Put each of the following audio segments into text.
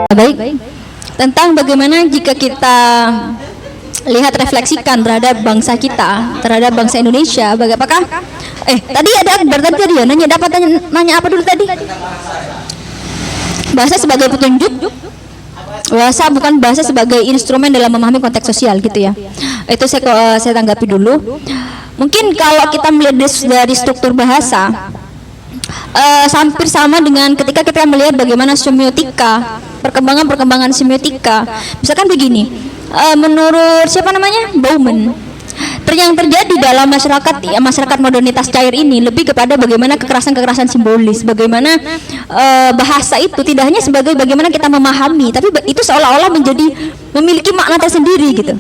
Baik, tentang bagaimana jika kita lihat refleksikan terhadap bangsa kita, terhadap bangsa Indonesia, apakah tadi ada Akbar tadi ya nanya apa dulu tadi? Bahasa sebagai petunjuk, bahasa sebagai instrumen dalam memahami konteks sosial gitu ya. Itu saya tanggapi dulu. Mungkin kalau kita melihat dari struktur bahasa, hampir sama dengan ketika kita melihat bagaimana semiotika, perkembangan semiotika. Misalkan begini, menurut siapa namanya, Bauman, yang terjadi dalam masyarakat modernitas cair ini lebih kepada bagaimana kekerasan simbolis, bagaimana bahasa itu tidak hanya sebagai bagaimana kita memahami, tapi itu seolah-olah memiliki makna tersendiri gitu.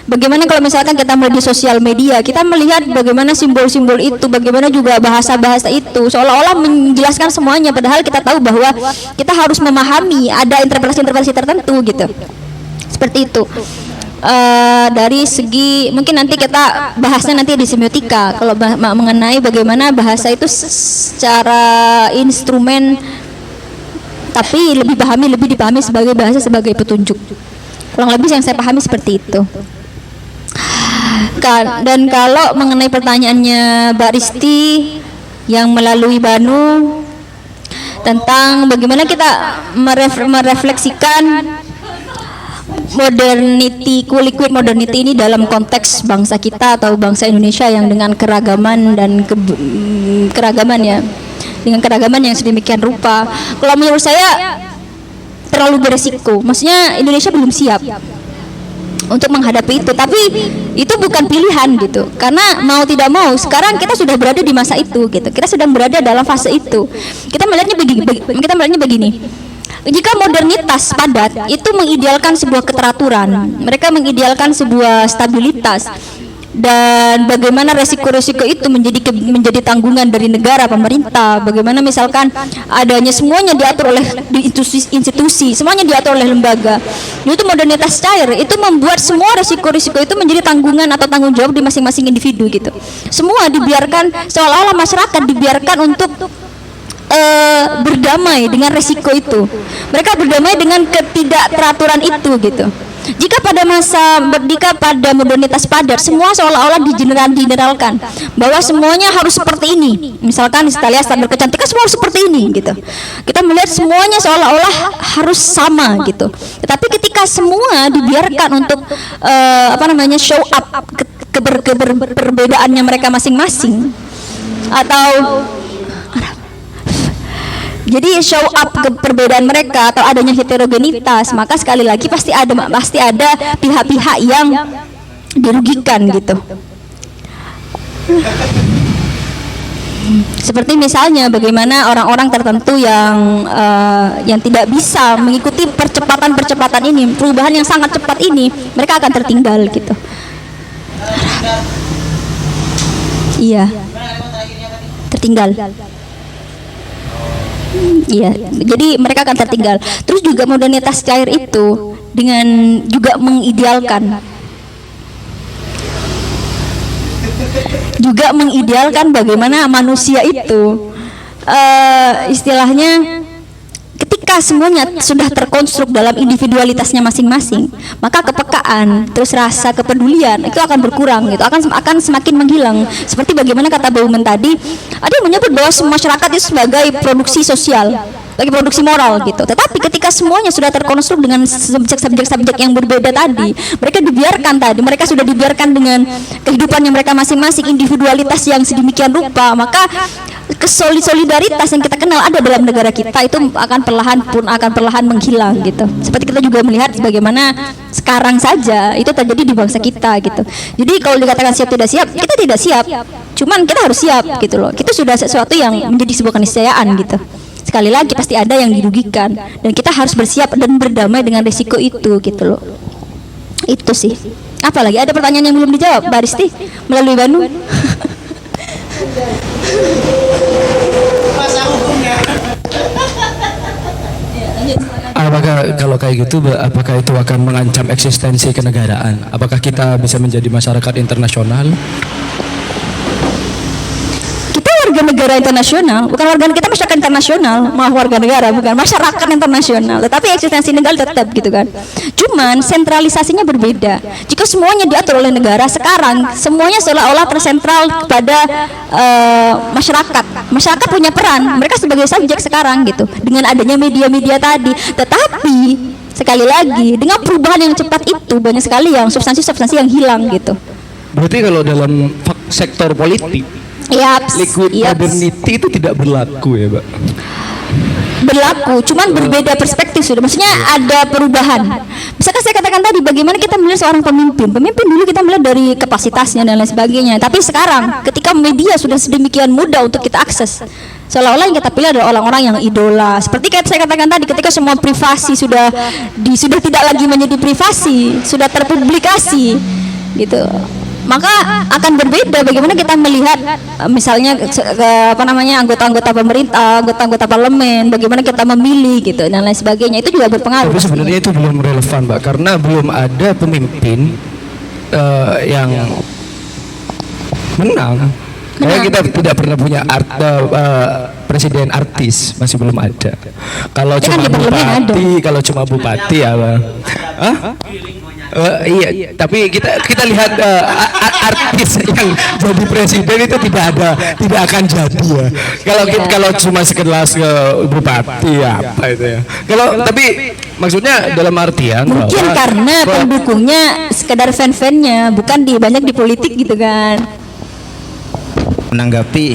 Bagaimana kalau misalkan kita melihat di sosial media, kita melihat bagaimana simbol-simbol itu, bagaimana juga bahasa-bahasa itu seolah-olah menjelaskan semuanya, padahal kita tahu bahwa kita harus memahami ada interpretasi tertentu gitu. Seperti itu. Dari segi mungkin nanti kita bahasnya nanti di semiotika kalau mengenai bagaimana bahasa itu secara instrumen, tapi lebih dipahami sebagai bahasa sebagai petunjuk. Kurang lebih yang saya pahami seperti itu. Dan kalau mengenai pertanyaannya Mbak Risti yang melalui Banu tentang bagaimana kita merefleksikan liquid modernity ini dalam konteks bangsa kita atau bangsa Indonesia yang dengan keragaman dan keragaman ya, dengan keragaman yang sedemikian rupa. Kalau menurut saya terlalu beresiko, maksudnya Indonesia belum siap untuk menghadapi itu, tapi itu bukan pilihan gitu, karena mau tidak mau sekarang kita sudah berada di masa itu gitu, kita sedang berada dalam fase itu. Kita melihatnya begini, jika modernitas padat itu mengidealkan sebuah keteraturan, mereka mengidealkan sebuah stabilitas, dan bagaimana resiko-resiko itu menjadi tanggungan dari negara, pemerintah. Bagaimana misalkan adanya semuanya diatur oleh institusi, semuanya diatur oleh lembaga. Itu modernitas cair, itu membuat semua resiko-resiko itu menjadi tanggungan atau tanggung jawab di masing-masing individu gitu. Semua dibiarkan, seolah-olah masyarakat dibiarkan untuk berdamai dengan resiko itu. Mereka berdamai dengan ketidakteraturan itu gitu. Jika pada modernitas padat semua seolah-olah digeneralkan bahwa semuanya harus seperti ini. Misalkan kita lihat standar kecantikan semua harus seperti ini gitu. Kita melihat semuanya seolah-olah harus sama gitu. Tetapi ketika semua dibiarkan untuk show up keberbedaannya mereka masing-masing, atau jadi show up ke perbedaan mereka atau adanya heterogenitas, maka sekali lagi pasti ada pihak-pihak yang dirugikan gitu. Seperti misalnya bagaimana orang-orang tertentu yang tidak bisa mengikuti percepatan ini, perubahan yang sangat cepat ini, mereka akan tertinggal gitu. Iya, tertinggal. Iya, jadi mereka akan tertinggal. Terus juga modernitas cair itu dengan juga mengidealkan bagaimana manusia itu istilahnya ketika semuanya sudah terkonstruk dalam individualitasnya masing-masing, maka kepekaan, terus rasa kepedulian itu akan berkurang gitu, akan semakin menghilang. Seperti bagaimana kata Bauman tadi, ada yang menyebut bahwa masyarakat itu sebagai produksi sosial, sebagai produksi moral gitu. Tetapi ketika semuanya sudah terkonstruk dengan subjek yang berbeda tadi, mereka sudah dibiarkan dengan kehidupannya mereka masing-masing, individualitas yang sedemikian rupa, maka solidaritas yang kita kenal ada dalam negara kita itu akan perlahan menghilang gitu. Seperti kita juga melihat bagaimana sekarang saja itu terjadi di bangsa kita gitu. Jadi kalau dikatakan siap tidak siap, kita tidak siap, cuman kita harus siap gitu loh. Itu sudah sesuatu yang menjadi sebuah keniscayaan gitu. Sekali lagi pasti ada yang dirugikan dan kita harus bersiap dan berdamai dengan risiko itu gitu loh. Itu sih. Apalagi ada pertanyaan yang belum dijawab, Mbak Risti melalui Banu? Apakah kalau kayak gitu, apakah itu akan mengancam eksistensi kenegaraan? Apakah kita bisa menjadi masyarakat internasional? Kita warga warga negara internasional, bukan warga kita masyarakat internasional, maaf warga negara bukan masyarakat internasional, tetapi eksistensi negara tetap gitu kan. Cuman sentralisasinya berbeda. Jika semuanya diatur oleh negara, sekarang semuanya seolah-olah tersentral kepada masyarakat. Masyarakat punya peran, mereka sebagai subjek sekarang gitu. Dengan adanya media-media tadi, tetapi sekali lagi dengan perubahan yang cepat itu banyak sekali yang substansi-substansi yang hilang gitu. Berarti kalau dalam sektor politik, liquid modernity itu tidak berlaku ya, Pak? Berlaku, cuman berbeda perspektif sudah. Maksudnya ada perubahan. Misalkan saya katakan tadi, bagaimana kita melihat seorang pemimpin. Pemimpin dulu kita melihat dari kapasitasnya dan lain sebagainya. Tapi sekarang, ketika media sudah sedemikian mudah untuk kita akses, seolah-olah yang kita pilih adalah orang-orang yang idola. Seperti kayak saya katakan tadi, ketika semua privasi sudah tidak lagi menjadi privasi, sudah terpublikasi, gitu. Maka akan berbeda bagaimana kita melihat misalnya anggota-anggota pemerintah, anggota-anggota parlemen, bagaimana kita memilih gitu dan lain sebagainya, itu juga berpengaruh. Tapi sebenarnya itu belum relevan, Pak, karena belum ada pemimpin yang menang. Karena kita tidak pernah punya presiden artis, masih belum ada. Kalau cuma bupati apa? Iya, tapi kita lihat artis yang jadi presiden itu tidak akan jadi ya. Kalau cuma sekelas bupati apa itu ya. Tapi maksudnya dalam artian mungkin karena pendukungnya sekedar fan-fannya, bukan banyak di politik gitu kan. Menanggapi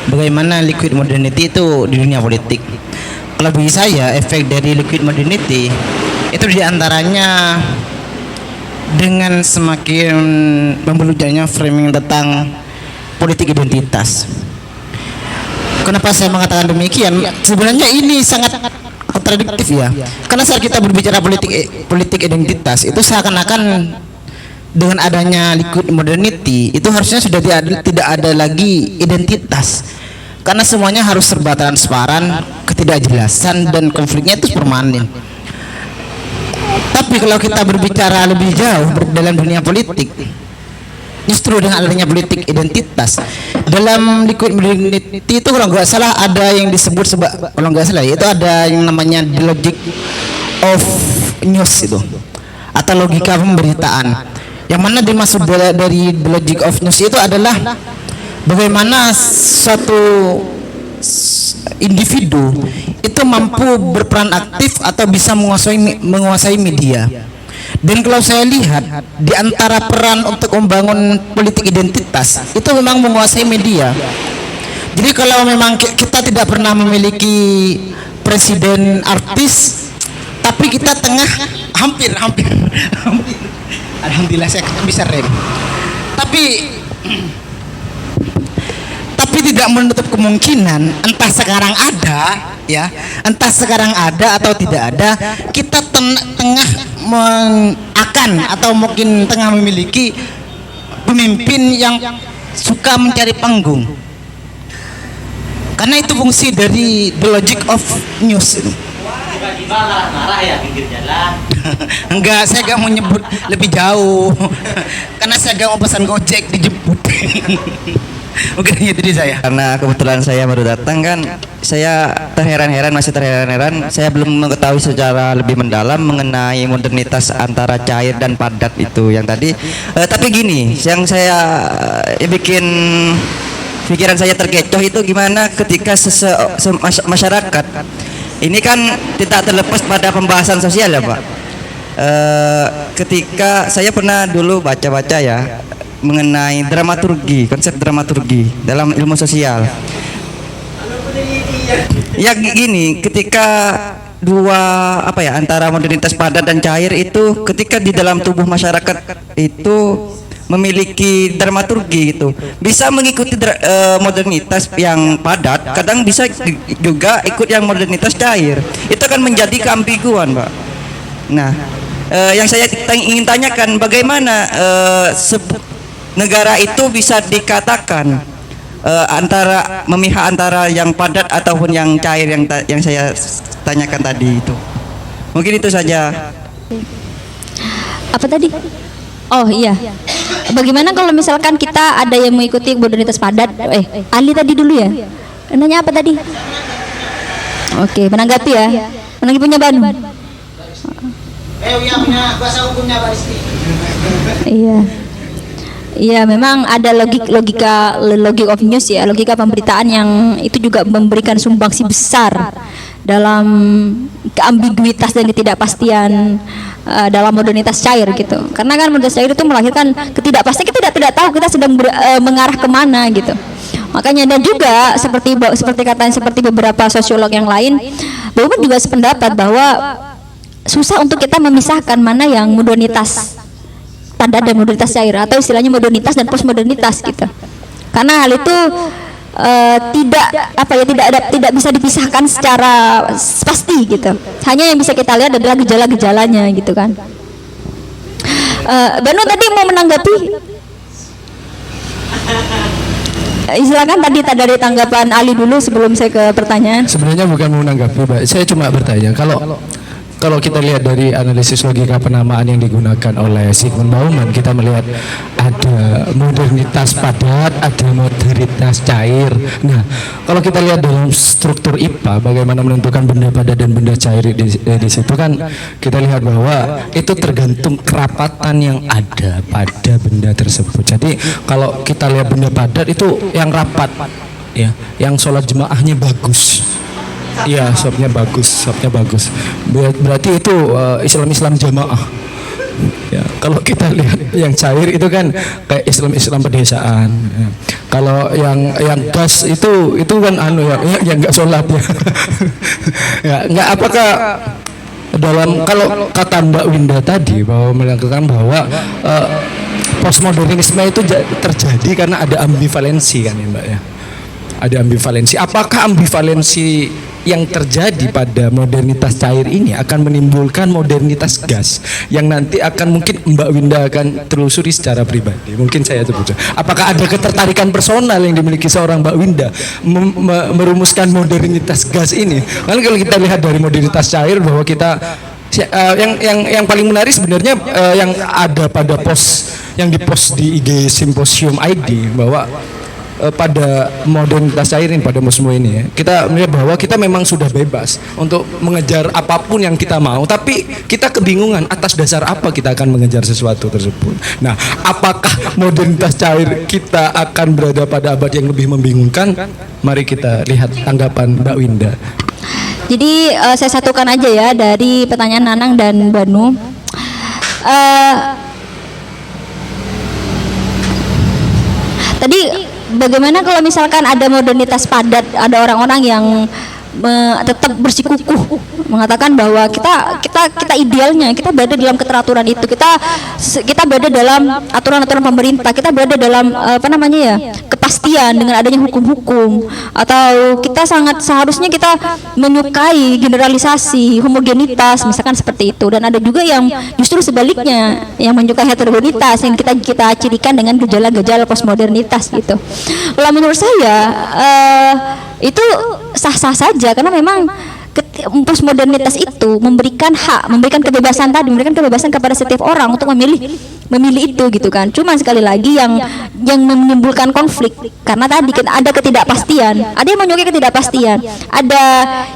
bagaimana liquid modernity itu di dunia politik. Kalau bagi saya, efek dari liquid modernity itu diantaranya dengan semakin membeludaknya framing tentang politik identitas. Kenapa saya mengatakan demikian? Sebenarnya ini sangat kontradiktif ya. Karena saat kita berbicara politik identitas itu seakan-akan dengan adanya liquid modernity itu harusnya sudah tidak ada lagi identitas. Karena semuanya harus serba transparan, ketidakjelasan dan konfliknya itu permanen. Tapi kalau kita berbicara lebih jauh dalam dunia politik, justru dengan adanya politik identitas dalam liquid modernity itu kalau nggak salah ada yang disebut kalau nggak salah itu ada yang namanya the logic of news itu atau logika pemberitaan, yang mana dimaksud dari the logic of news itu adalah bagaimana suatu individu itu mampu berperan aktif atau bisa menguasai media. Dan kalau saya lihat di antara peran untuk membangun politik identitas itu memang menguasai media. Jadi kalau memang kita tidak pernah memiliki presiden artis, tapi kita hampir alhamdulillah saya bisa rem. Tapi tidak menutup kemungkinan entah sekarang ada atau tidak ada, kita tengah memiliki pemimpin yang suka mencari panggung, karena itu fungsi dari the logic of news itu. Marah ya pinggir jalan. Enggak, saya gak mau nyebut lebih jauh karena saya gak mau pesan Gojek dijemput. Oke, itu dia saya. Karena kebetulan saya baru datang kan, saya masih terheran-heran. Saya belum mengetahui secara lebih mendalam mengenai modernitas antara cair dan padat itu yang tadi. Tapi gini, yang saya bikin pikiran saya terkecoh itu gimana ketika masyarakat ini kan tidak terlepas pada pembahasan sosial ya Pak. Ketika saya pernah dulu baca-baca ya mengenai konsep dramaturgi dalam ilmu sosial. Ya gini, ketika antara modernitas padat dan cair itu ketika di dalam tubuh masyarakat itu memiliki dramaturgi gitu, bisa mengikuti modernitas yang padat, kadang bisa juga ikut yang modernitas cair. Itu akan menjadi keambiguan, Pak. Nah, yang saya ingin tanyakan, bagaimana negara itu bisa dikatakan antara memihak antara yang padat ataupun yang cair yang saya tanyakan tadi itu. Mungkin itu saja. Apa tadi? Oh iya. Bagaimana kalau misalkan kita ada yang mengikuti modernitas padat? Ali tadi dulu ya. Nanya apa tadi? Oke, menanggapi ya. Menanggapi punya Banu. Iya punya kuasa hukumnya Pak Rizky. Iya. Iya, memang ada logika of news ya, logika pemberitaan yang itu juga memberikan sumbangsi besar dalam keambiguitas dan ketidakpastian dalam modernitas cair gitu. Karena kan modernitas cair itu melahirkan ketidakpastian, kita tidak tahu kita sedang mengarah kemana gitu. Makanya dan juga seperti katanya seperti beberapa sosiolog yang lain, bahwa juga sependapat bahwa susah untuk kita memisahkan mana yang modernitas padat dan modernitas cair, atau istilahnya modernitas dan postmodernitas gitu. Karena hal itu tidak bisa dipisahkan secara pasti gitu. Hanya yang bisa kita lihat adalah gejala-gejalanya gitu kan. Banu tadi mau menanggapi? Silakan tadi dari tanggapan Ali dulu sebelum saya ke pertanyaan. Sebenarnya bukan mau menanggapi, Mbak. Saya cuma bertanya, kalau kita lihat dari analisis logika penamaan yang digunakan oleh Zygmunt Bauman, kita melihat ada modernitas padat, ada modernitas cair. Nah, kalau kita lihat dalam struktur IPA, bagaimana menentukan benda padat dan benda cair di situ kan, kita lihat bahwa itu tergantung kerapatan yang ada pada benda tersebut. Jadi kalau kita lihat benda padat itu yang rapat, ya, yang sholat jemaahnya bagus. Iya, sopnya bagus. Berarti itu Islam jamaah. Ya, kalau kita lihat yang cair itu kan kayak Islam pedesaan. Ya. Kalau yang gas itu kan yang nggak sholat ya. Ya, nggak apakah dalam kalau kata Mbak Winda tadi bahwa melakukan bahwa postmodernisme itu terjadi karena ada ambivalensi kan ya Mbak ya. Ada ambivalensi. Apakah ambivalensi yang terjadi pada modernitas cair ini akan menimbulkan modernitas gas yang nanti akan mungkin Mbak Winda akan telusuri secara pribadi? Mungkin saya sebut. Apakah ada ketertarikan personal yang dimiliki seorang Mbak Winda merumuskan modernitas gas ini? Karena kalau kita lihat dari modernitas cair bahwa kita yang paling menarik sebenarnya yang ada pada yang dipost di IG Simposium ID bahwa pada modernitas cair ini, pada Musmo ini ya, kita melihat bahwa kita memang sudah bebas untuk mengejar apapun yang kita mau, tapi kita kebingungan atas dasar apa kita akan mengejar sesuatu tersebut. Nah, apakah modernitas cair kita akan berada pada abad yang lebih membingungkan? Mari kita lihat tanggapan Mbak Winda. Jadi saya satukan aja ya dari pertanyaan Nanang dan Banu. Tadi bagaimana kalau misalkan ada modernitas padat, ada orang-orang yang tetap bersikukuh mengatakan bahwa kita idealnya kita berada dalam keteraturan itu, kita berada dalam aturan-aturan pemerintah, kita berada dalam kepastian dengan adanya hukum-hukum, atau kita seharusnya kita menyukai generalisasi, homogenitas misalkan seperti itu. Dan ada juga yang justru sebaliknya, yang menyukai heterogenitas yang kita cirikan dengan gejala-gejala postmodernitas gitu. Kalau menurut saya itu sah-sah saja, karena memang postmodernitas itu memberikan hak, memberikan kebebasan kepada setiap orang untuk memilih itu gitu kan. Cuma sekali lagi yang menimbulkan konflik karena tadi ada ketidakpastian, ada yang menyukai ketidakpastian, ada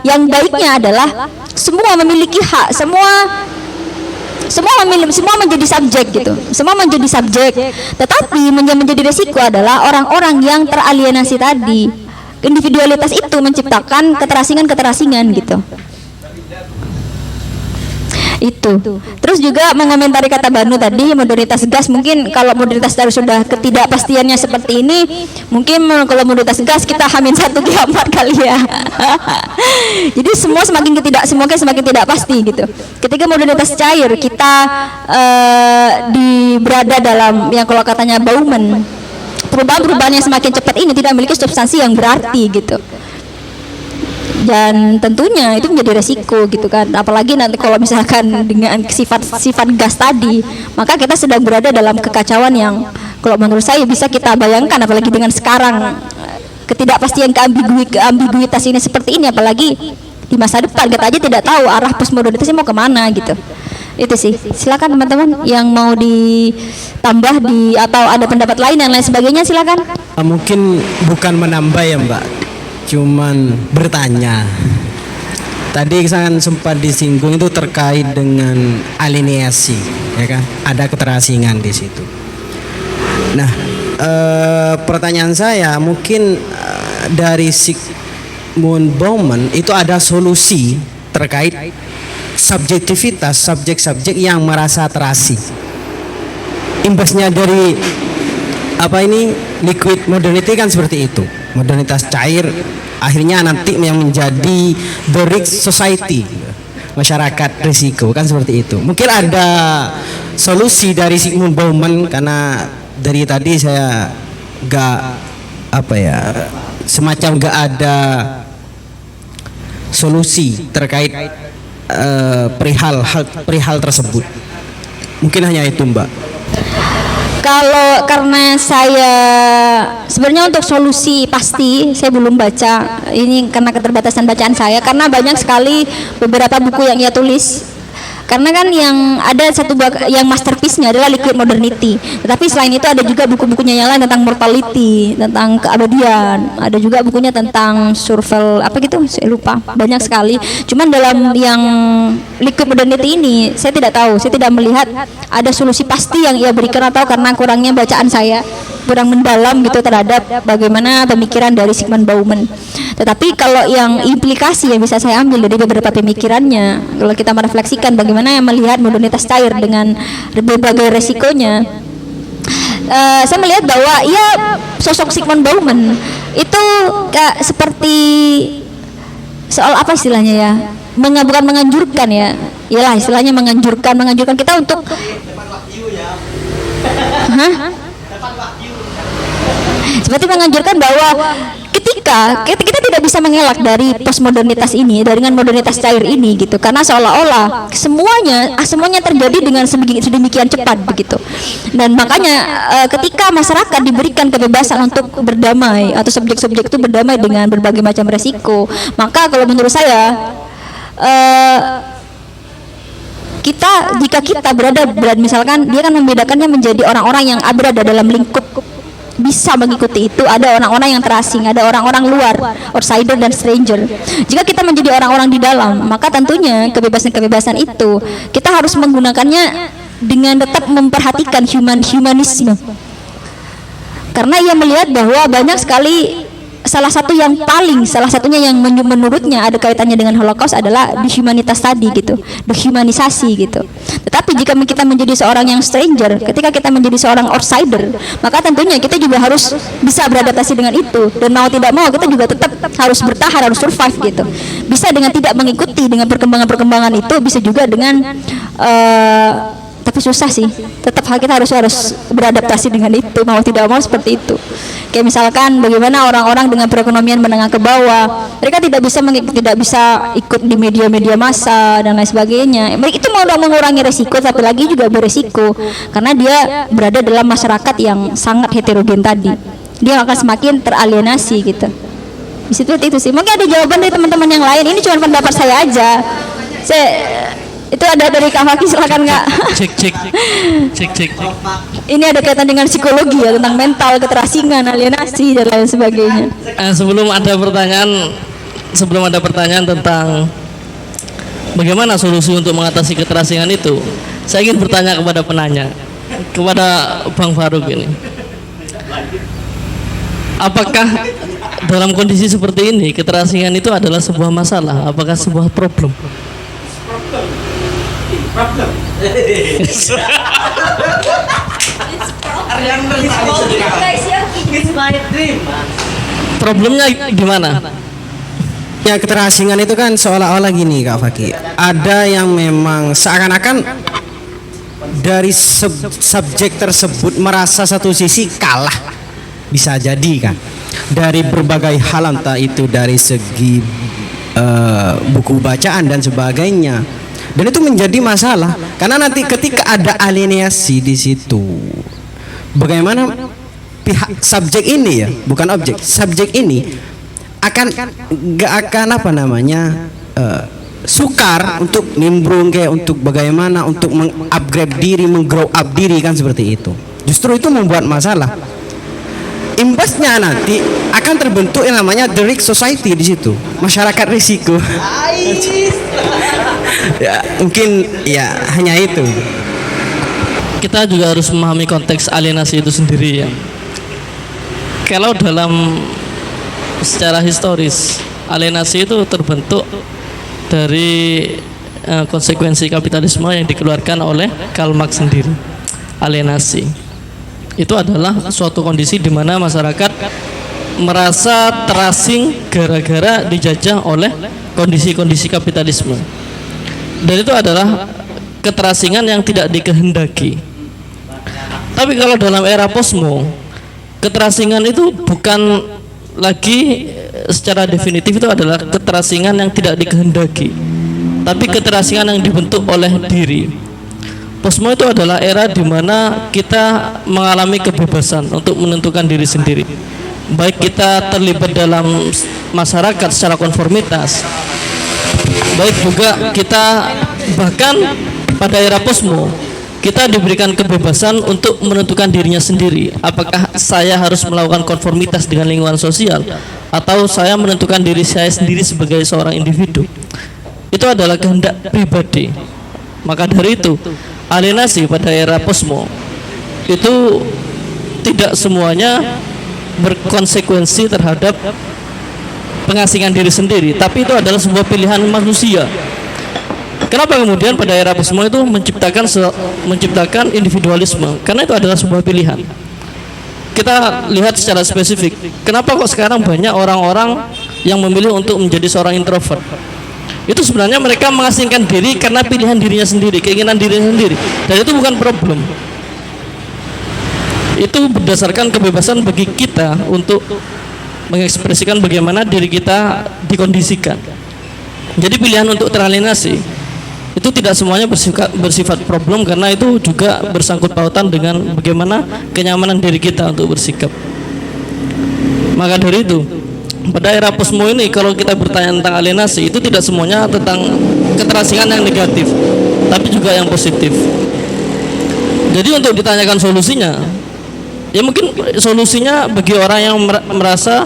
yang baiknya adalah semua memiliki hak, semua menjadi subjek gitu, semua menjadi subjek. Tetapi menjadi resiko adalah orang-orang yang teralienasi tadi. Individualitas itu menciptakan keterasingan gitu. Itu. Terus juga mengomentari kata Banu tadi, modernitas gas, mungkin kalau modernitas dari sudah ketidakpastiannya seperti ini, mungkin kalau modernitas gas kita H-1 Q4 kali ya. Jadi semua semakin tidak pasti gitu. Ketika modernitas cair kita berada dalam yang kalau katanya Bauman, perubahan-perubahan yang semakin cepat ini tidak memiliki substansi yang berarti gitu. Dan tentunya itu menjadi resiko gitu kan. Apalagi nanti kalau misalkan dengan sifat gas tadi, maka kita sedang berada dalam kekacauan yang kalau menurut saya bisa kita bayangkan, apalagi dengan sekarang ketidakpastian keambiguitas ini seperti ini, apalagi di masa depan kita aja tidak tahu arah postmodernitasnya mau kemana gitu. Itu sih. Silakan teman-teman yang mau ditambah di atau ada pendapat lain dan lain sebagainya, silakan. Mungkin bukan menambah ya Mbak, cuman bertanya. Tadi kan sempat disinggung itu terkait dengan alienasi, ya kan? Ada keterasingan di situ. Nah, pertanyaan saya mungkin dari Zygmunt Bauman itu ada solusi terkait subjektivitas subjek-subjek yang merasa terasi. Imbasnya dari liquid modernity kan seperti itu. Modernitas cair akhirnya nanti yang menjadi the risk society, masyarakat risiko kan seperti itu. Mungkin ada solusi dari Zygmunt Bauman, karena dari tadi saya semacam gak ada solusi terkait perihal tersebut. Mungkin hanya itu Mbak. Kalau karena saya sebenarnya untuk solusi pasti saya belum baca, ini karena keterbatasan bacaan saya, karena banyak sekali beberapa buku yang ia tulis. Karena kan yang ada satu yang masterpiece-nya adalah Liquid Modernity. Tetapi selain itu ada juga buku-bukunya yang lain tentang mortality, tentang keabadian. Ada juga bukunya tentang survival saya lupa. Banyak sekali. Cuman dalam yang Liquid Modernity ini saya tidak tahu, saya tidak melihat ada solusi pasti yang ia berikan, atau karena kurangnya bacaan saya kurang mendalam gitu terhadap bagaimana pemikiran dari Zygmunt Bauman. Tetapi kalau yang implikasi yang bisa saya ambil dari beberapa pemikirannya, kalau kita merefleksikan bagaimana yang melihat modernitas cair dengan berbagai resikonya, saya melihat bahwa sosok Zygmunt Bauman itu seperti soal apa istilahnya ya, bukan menganjurkan ya, iyalah istilahnya menganjurkan kita untuk seperti menganjurkan bahwa ketika kita tidak bisa mengelak dari postmodernitas ini, dengan modernitas cair ini gitu, karena seolah-olah semuanya terjadi dengan sedemikian cepat begitu. Dan makanya ketika masyarakat diberikan kebebasan untuk berdamai, atau subjek-subjek itu berdamai dengan berbagai macam resiko, maka kalau menurut saya jika kita berada misalkan dia kan membedakannya menjadi orang-orang yang berada dalam lingkup bisa mengikuti itu, ada orang-orang yang terasing, ada orang-orang luar, outsider dan stranger. Jika kita menjadi orang-orang di dalam, maka tentunya kebebasan-kebebasan itu kita harus menggunakannya dengan tetap memperhatikan humanisme. Karena ia melihat bahwa banyak sekali, salah satunya yang menurutnya ada kaitannya dengan Holocaust adalah dehumanitas tadi gitu, dehumanisasi gitu. Tetapi jika kita menjadi seorang yang stranger, ketika kita menjadi seorang outsider, maka tentunya kita juga harus bisa beradaptasi dengan itu, dan mau tidak mau kita juga tetap harus bertahan, harus survive gitu. Bisa dengan tidak mengikuti dengan perkembangan itu, bisa juga dengan tapi susah sih, tetap kita harus beradaptasi dengan itu, mau tidak mau seperti itu. Kayak misalkan bagaimana orang-orang dengan perekonomian menengah ke bawah, mereka tidak bisa ikut di media-media massa dan lain sebagainya. Itu mau mengurangi resiko, tapi lagi juga beresiko, karena dia berada dalam masyarakat yang sangat heterogen tadi, dia akan semakin teralienasi gitu. Di situ itu sih. Mungkin ada jawaban dari teman-teman yang lain. Ini cuma pendapat saya aja. Itu ada dari Kak Faki, silakan Kak. Cek. Ini ada kaitan dengan psikologi ya, tentang mental, keterasingan, alienasi dan lain sebagainya. Sebelum ada pertanyaan tentang bagaimana solusi untuk mengatasi keterasingan itu, saya ingin bertanya kepada penanya, kepada Bang Faruk ini. Apakah dalam kondisi seperti ini keterasingan itu adalah sebuah masalah? Apakah sebuah problem? Problemnya gimana? Ya, keterasingan itu kan seolah-olah gini Kak Faki, ada yang memang seakan-akan dari subjek tersebut merasa satu sisi kalah, bisa jadi kan, dari berbagai hal, entah itu dari segi buku bacaan dan sebagainya. Dan itu menjadi masalah karena nanti ketika ada alienasi di situ, bagaimana pihak subjek ini ya, bukan objek, subjek ini gak akan sukar untuk nimbrung, kayak untuk bagaimana untuk mengupgrade diri, menggrow up diri kan seperti itu. Justru itu membuat masalah. Imbasnya nanti akan terbentuk yang namanya the risk society di situ, masyarakat risiko. Ya, mungkin ya hanya itu. Kita juga harus memahami konteks alienasi itu sendiri ya. Kalau dalam secara historis, alienasi itu terbentuk dari konsekuensi kapitalisme yang dikeluarkan oleh Karl Marx sendiri. Alienasi itu adalah suatu kondisi di mana masyarakat merasa terasing gara-gara dijajah oleh kondisi-kondisi kapitalisme. Dan itu adalah keterasingan yang tidak dikehendaki. Tapi kalau dalam era posmo, keterasingan itu bukan lagi secara definitif itu adalah keterasingan yang tidak dikehendaki, tapi keterasingan yang dibentuk oleh diri. Posmo itu adalah era di mana kita mengalami kebebasan untuk menentukan diri sendiri. Baik kita terlibat dalam masyarakat secara konformitas, baik juga kita bahkan pada era posmo kita diberikan kebebasan untuk menentukan dirinya sendiri. Apakah saya harus melakukan konformitas dengan lingkungan sosial atau saya menentukan diri saya sendiri sebagai seorang individu. Itu adalah kehendak pribadi. Maka dari itu alienasi pada era posmo itu tidak semuanya berkonsekuensi terhadap pengasingan diri sendiri, tapi itu adalah sebuah pilihan manusia. Kenapa kemudian pada era posmo itu menciptakan individualisme? Karena itu adalah sebuah pilihan. Kita lihat secara spesifik, kenapa kok sekarang banyak orang-orang yang memilih untuk menjadi seorang introvert? Itu sebenarnya mereka mengasingkan diri karena pilihan dirinya sendiri, keinginan dirinya sendiri, dan itu bukan problem. Itu berdasarkan kebebasan bagi kita untuk mengekspresikan bagaimana diri kita dikondisikan. Jadi pilihan untuk teralienasi itu tidak semuanya bersifat problem, karena itu juga bersangkut pautan dengan bagaimana kenyamanan diri kita untuk bersikap. Maka dari itu pada era posmo ini kalau kita bertanya tentang alienasi, itu tidak semuanya tentang keterasingan yang negatif, tapi juga yang positif. Jadi untuk ditanyakan solusinya, ya mungkin solusinya bagi orang yang merasa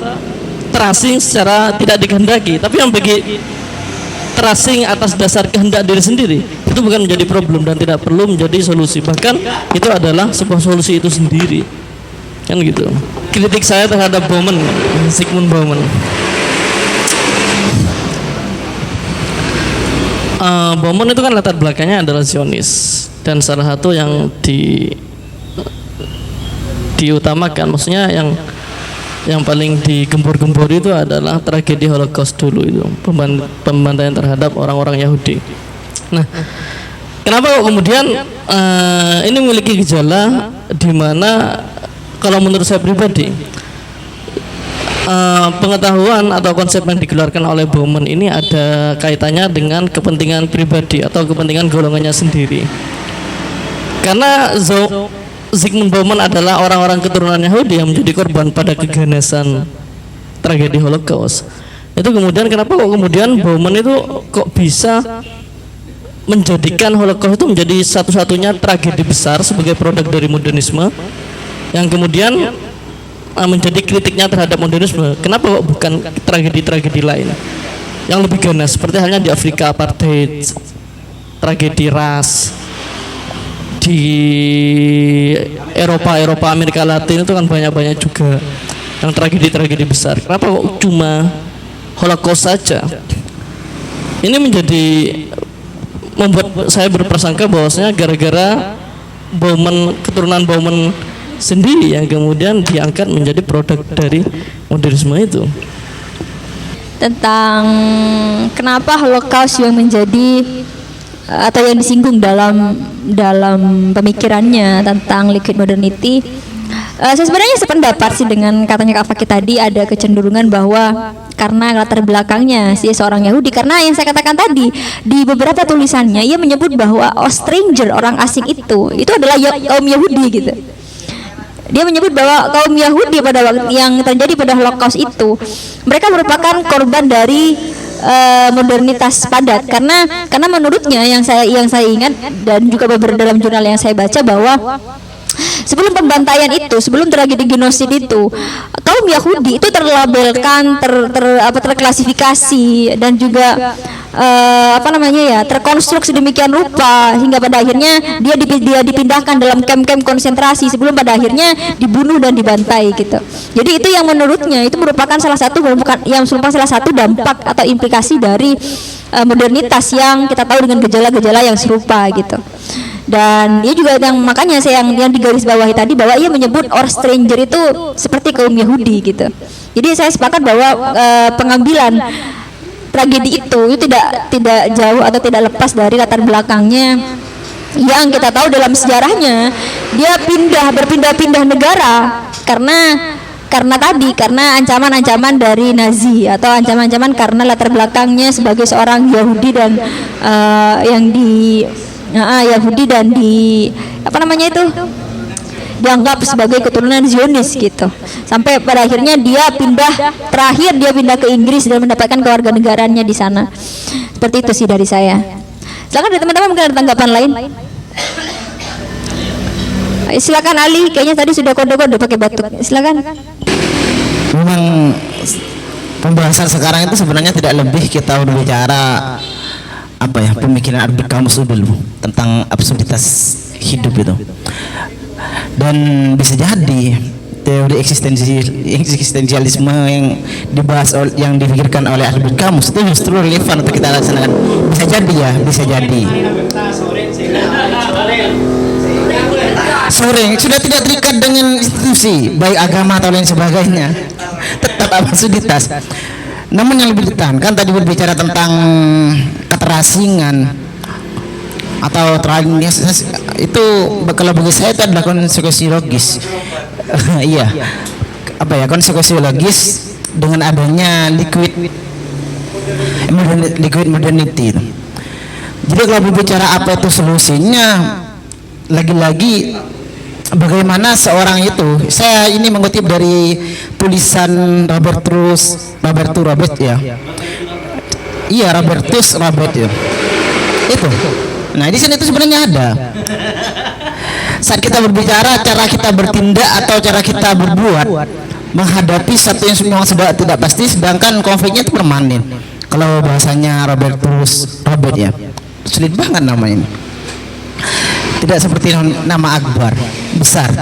terasing secara tidak dikehendaki, tapi yang bagi terasing atas dasar kehendak diri sendiri, itu bukan menjadi problem dan tidak perlu menjadi solusi. Bahkan itu adalah sebuah solusi itu sendiri. Kan gitu. Kritik saya terhadap Bauman, Zygmunt Bauman. Bauman itu kan latar belakangnya adalah Zionis, dan salah satu yang diutamakan, maksudnya yang paling digembor-gembor itu adalah tragedi Holocaust dulu, itu pembantaian terhadap orang-orang Yahudi. Nah, kenapa kok kemudian ini memiliki gejala di mana kalau menurut saya pribadi, pengetahuan atau konsep yang dikeluarkan oleh Bauman ini ada kaitannya dengan kepentingan pribadi atau kepentingan golongannya sendiri. Karena Zygmunt Bauman adalah orang-orang keturunan Yahudi yang menjadi korban pada keganasan tragedi Holocaust. Itu kemudian kenapa kok kemudian Bauman itu kok bisa menjadikan Holocaust itu menjadi satu-satunya tragedi besar sebagai produk dari modernisme, yang kemudian menjadi kritiknya terhadap modernisme. Kenapa kok bukan tragedi-tragedi lain yang lebih ganas, seperti halnya di Afrika apartheid, tragedi ras, di Eropa Amerika Latin itu kan banyak juga yang tragedi-tragedi besar. Kenapa kok cuma Holocaust saja? Ini membuat saya berprasangka bahwasanya gara-gara keturunan Bauman sendiri yang kemudian diangkat menjadi produk dari modernisme itu. Tentang kenapa Holocaust yang menjadi atau yang disinggung dalam pemikirannya tentang liquid modernity, saya sebenarnya sependapat sih dengan katanya Kak Faki tadi. Ada kecenderungan bahwa karena latar belakangnya si seorang Yahudi, karena yang saya katakan tadi di beberapa tulisannya ia menyebut bahwa stranger, orang asing itu adalah kaum Yahudi gitu. Dia menyebut bahwa kaum Yahudi pada waktu yang terjadi pada Holocaust itu, mereka merupakan korban dari modernitas padat, karena menurutnya yang saya ingat dan juga beberapa dalam jurnal yang saya baca bahwa sebelum pembantaian itu, sebelum tragedi genosid itu, kaum Yahudi itu terlabelkan, terklasifikasi dan juga terkonstruk sedemikian rupa hingga pada akhirnya dia dipindahkan dalam kamp-kamp konsentrasi sebelum pada akhirnya dibunuh dan dibantai gitu. Jadi itu yang menurutnya itu merupakan salah satu dampak atau implikasi dari modernitas yang kita tahu dengan gejala-gejala yang serupa gitu. Dan dia juga yang makanya saya yang digaris bawahi tadi bahwa ia menyebut or stranger itu seperti kaum Yahudi gitu. Jadi saya sepakat bahwa pengambilan tragedi itu tidak jauh atau tidak lepas dari latar belakangnya yang kita tahu dalam sejarahnya dia berpindah-pindah negara karena ancaman-ancaman dari Nazi atau ancaman-ancaman karena latar belakangnya sebagai seorang Yahudi dan dianggap sebagai keturunan Zionis gitu. Sampai pada akhirnya dia pindah ke Inggris dan mendapatkan kewarganegaraannya di sana. Seperti itu sih dari saya. Silakan dari teman-teman, mungkin ada tanggapan lain. Silakan Ali, kayaknya tadi sudah kode-kode pakai batuk. Silakan. Memang pembahasan sekarang itu sebenarnya tidak lebih kita berbicara pemikiran Albert Camus dulu tentang absurditas hidup itu. Dan bisa jadi teori eksistensialisme yang dibahas yang dipikirkan oleh Albert Camus itu justru relevan untuk kita laksanakan. Bisa jadi. Sore sudah tidak terikat dengan institusi baik agama atau lain sebagainya, tetap absurditas. Namun yang lebih ditekankan tadi berbicara tentang keterasingan atau itu kalau bagi saya itu adalah konsekuensi logis. Iya, konsekuensi logis dengan adanya liquid modernity. Jadi kalau berbicara apa itu solusinya, lagi-lagi bagaimana seorang itu, saya ini mengutip dari tulisan Robertus Robert ya. Iya, Robertus Robert ya. Itu. Nah, di sini itu sebenarnya ada. Saat kita berbicara cara kita bertindak atau cara kita berbuat menghadapi satu yang semua sudah tidak pasti, sedangkan konfliknya itu permanen. Kalau bahasanya Robertus Robert ya, sulit banget namanya. Tidak seperti nama Akbar, besar.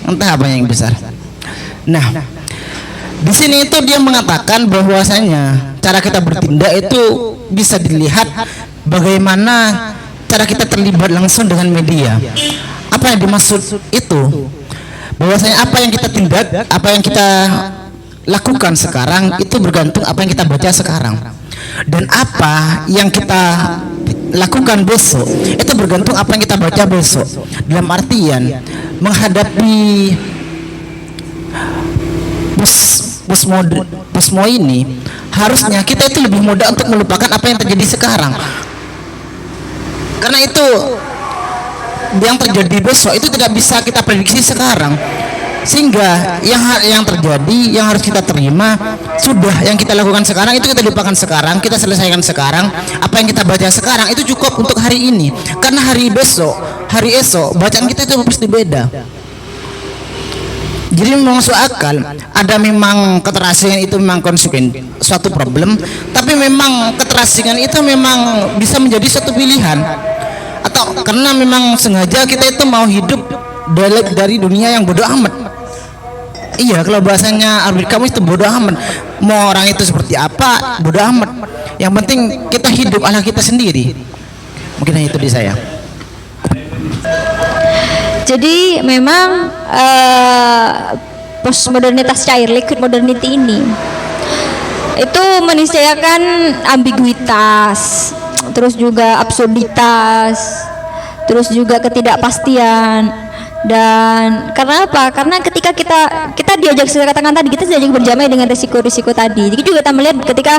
Entah apa yang besar. Nah, di sini itu dia mengatakan bahwasanya cara kita bertindak itu bisa dilihat bagaimana cara kita terlibat langsung dengan media. Apa yang dimaksud itu? Bahwasanya apa yang kita tindak, apa yang kita lakukan sekarang itu bergantung apa yang kita baca sekarang. Dan apa yang kita lakukan besok itu bergantung apa yang kita baca besok. Dalam artian menghadapi posmo ini harusnya kita itu lebih mudah untuk melupakan apa yang terjadi sekarang. Karena itu yang terjadi besok itu tidak bisa kita prediksi sekarang. Sehingga yang terjadi, yang harus kita terima sudah, yang kita lakukan sekarang itu kita lupakan sekarang, kita selesaikan sekarang. Apa yang kita baca sekarang itu cukup untuk hari ini. Karena hari esok bacaan kita itu pasti beda. Jadi memang masuk akal, ada memang keterasingan itu memang konsekuen suatu problem, tapi memang keterasingan itu memang bisa menjadi suatu pilihan. Atau karena memang sengaja kita itu mau hidup dari dunia yang bodoh amat. Iya, kalau bahasanya Albert Camus itu bodoh amat. Mau orang itu seperti apa, bodoh amat. Yang penting kita hidup ala kita sendiri. Mungkin hanya itu di saya. Jadi memang postmodernitas cair, liquid modernity ini itu meniscayakan ambiguitas, terus juga absurditas, terus juga ketidakpastian, Dan karena apa? Karena ketika kita diajak, saya katakan tadi, kita diajak berdamai dengan risiko-risiko tadi. Jadi juga kita melihat ketika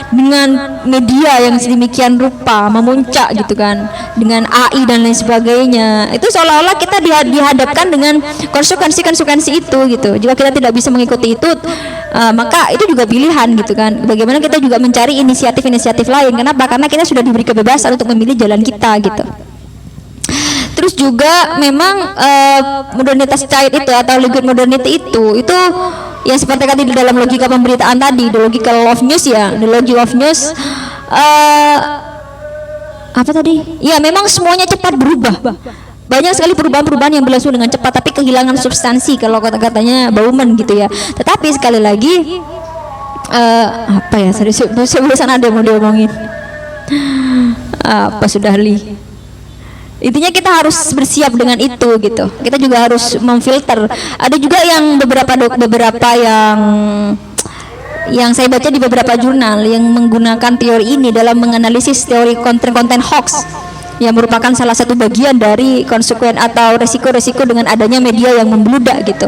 dengan media yang sedemikian rupa memuncak gitu kan, dengan AI dan lain sebagainya, itu seolah-olah kita dihadapkan dengan konsekuensi itu gitu. Jika kita tidak bisa mengikuti itu, maka itu juga pilihan gitu kan. Bagaimana kita juga mencari inisiatif-inisiatif lain. Kenapa? Karena kita sudah diberi kebebasan untuk memilih jalan kita gitu. Terus juga memang modernitas cair itu atau liquid modernity itu ya seperti tadi di dalam logika pemberitaan tadi, the logical of news ya, the logic of news, apa tadi? Ya memang semuanya cepat berubah. Banyak sekali perubahan-perubahan yang berlangsung dengan cepat, tapi kehilangan substansi kalau kata-katanya Bauman gitu ya. Tetapi sekali lagi apa ya? Sebelum ada yang mau diomongin. Apa sudah li? Intinya kita harus bersiap dengan itu gitu. Kita juga harus memfilter. Ada juga yang beberapa yang saya baca di beberapa jurnal yang menggunakan teori ini dalam menganalisis teori konten-konten hoax, yang merupakan salah satu bagian dari konsekuen atau resiko-resiko dengan adanya media yang membludak gitu.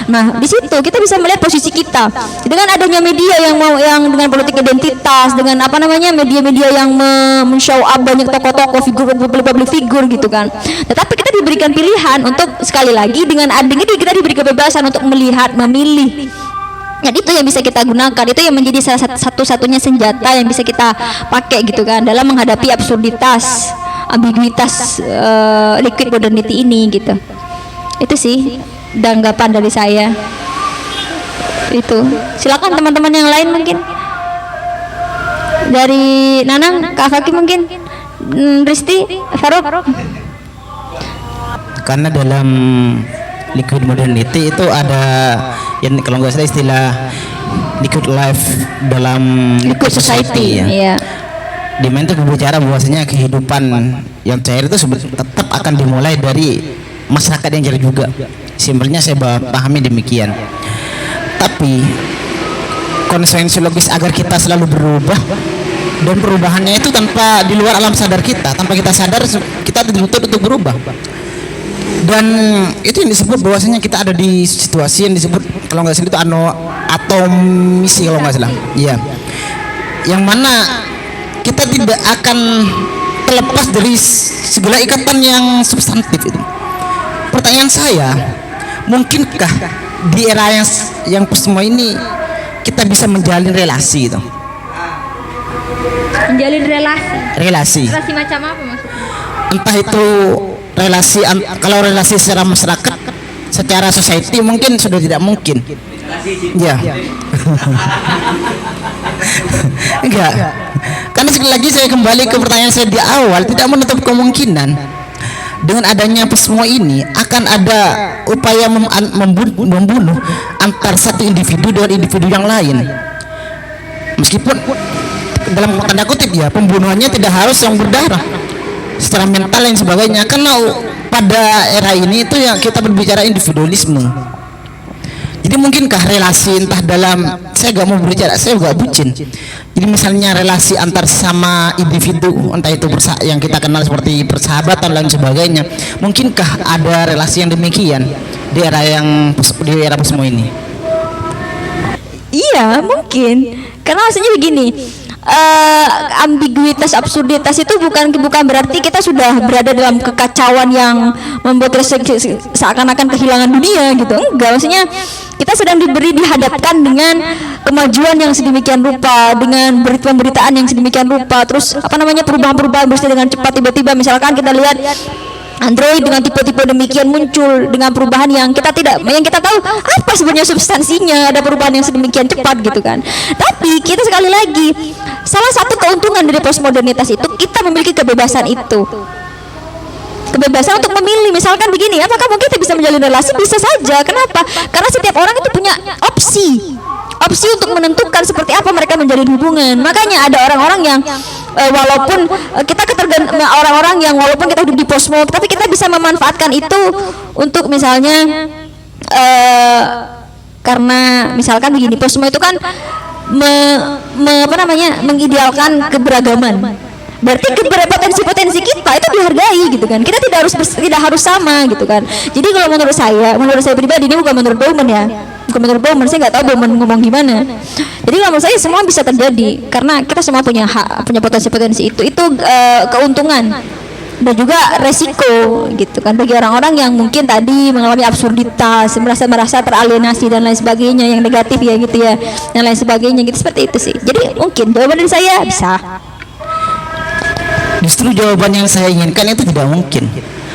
Nah, di situ kita bisa melihat posisi kita dengan adanya media yang dengan politik identitas, dengan apa namanya media-media yang men-show up banyak tokoh-tokoh public figure gitu kan. Tetapi kita diberikan pilihan untuk sekali lagi dengan adanya kita diberi kebebasan untuk melihat, memilih. Ya, itu yang bisa kita gunakan, itu yang menjadi salah satu-satunya senjata yang bisa kita pakai gitu kan dalam menghadapi absurditas, ambiguitas liquid modernity ini gitu. Itu sih tanggapan dari saya. Itu. Silakan teman-teman yang lain mungkin. Dari Nanang, Kak Faki mungkin. Risti, Faruk. Karena dalam liquid modernity itu ada yang kalau nggak salah istilah liquid life dalam Liquid society. ya. Iya. Di mana itu berbicara bahwasanya kehidupan yang cair itu tetap akan dimulai dari masyarakat yang cair juga. Simpelnya saya pahami demikian. Tapi konsekuensi logis agar kita selalu berubah, dan perubahannya itu tanpa di luar alam sadar kita, tanpa kita sadar kita dituntut untuk berubah. Dan itu yang disebut bahwasanya kita ada di situasi yang disebut kalau nggak salah itu atomisi kalau nggak salah. Iya. Yang mana kita tidak akan terlepas dari segala ikatan yang substantif itu. Pertanyaan saya, mungkinkah di era yang semua ini kita bisa menjalin relasi itu? Menjalin relasi. Relasi. Relasi macam apa maksudnya? Entah itu relasi kalau relasi secara masyarakat, secara society mungkin sudah tidak mungkin. Ya. Enggak. Karena sekali lagi saya kembali ke pertanyaan saya di awal, tidak menutup kemungkinan dengan adanya semua ini akan ada upaya membunuh antar satu individu dengan individu yang lain. Meskipun dalam tanda kutip ya, pembunuhannya tidak harus yang berdarah, secara mental dan sebagainya. Karena pada era ini itu yang kita berbicara individualisme. Jadi mungkinkah relasi entah dalam, saya gak mau berbicara, saya gak bucin. Jadi misalnya relasi antar sama individu, entah itu yang kita kenal seperti persahabatan dan sebagainya, mungkinkah ada relasi yang demikian di era semua ini? Iya, mungkin. Karena maksudnya begini, ambiguitas, absurditas itu bukan berarti kita sudah berada dalam kekacauan yang membuat seakan-akan kehilangan dunia gitu. Enggak, maksudnya kita sedang dihadapkan dengan kemajuan yang sedemikian rupa, dengan pemberitaan yang sedemikian rupa, terus apa namanya perubahan-perubahan bersih dengan cepat. Tiba-tiba misalkan kita lihat Android dengan tipe-tipe demikian muncul dengan perubahan yang kita tahu apa sebenarnya substansinya, ada perubahan yang sedemikian cepat gitu kan. Tapi kita sekali lagi, salah satu keuntungan dari postmodernitas itu kita memiliki kebebasan itu. Kebebasan untuk memilih, misalkan begini, apakah mungkin kita bisa menjalin relasi? Bisa saja. Kenapa? Karena setiap orang itu punya opsi untuk menentukan seperti apa mereka menjalin hubungan. Makanya ada orang-orang yang walaupun kita orang-orang yang walaupun kita hidup di posmo, tapi kita bisa memanfaatkan itu untuk misalnya karena misalkan begini, posmo itu kan mengidealkan keberagaman. Berarti potensi-potensi kita itu dihargai gitu kan. Kita tidak harus sama gitu kan. Jadi kalau menurut saya pribadi, ini bukan menurut Bauman ya. Bukan menurut Bauman, saya nggak tahu Bauman ngomong gimana. Jadi kalau menurut saya semua bisa terjadi karena kita semua punya hak, punya potensi-potensi itu. Itu keuntungan dan juga resiko gitu kan bagi orang-orang yang mungkin tadi mengalami absurditas, merasa teralienasi dan lain sebagainya, yang negatif ya gitu ya, dan lain sebagainya gitu, seperti itu sih. Jadi mungkin jawaban dari saya bisa. Justru jawaban yang saya inginkan itu tidak mungkin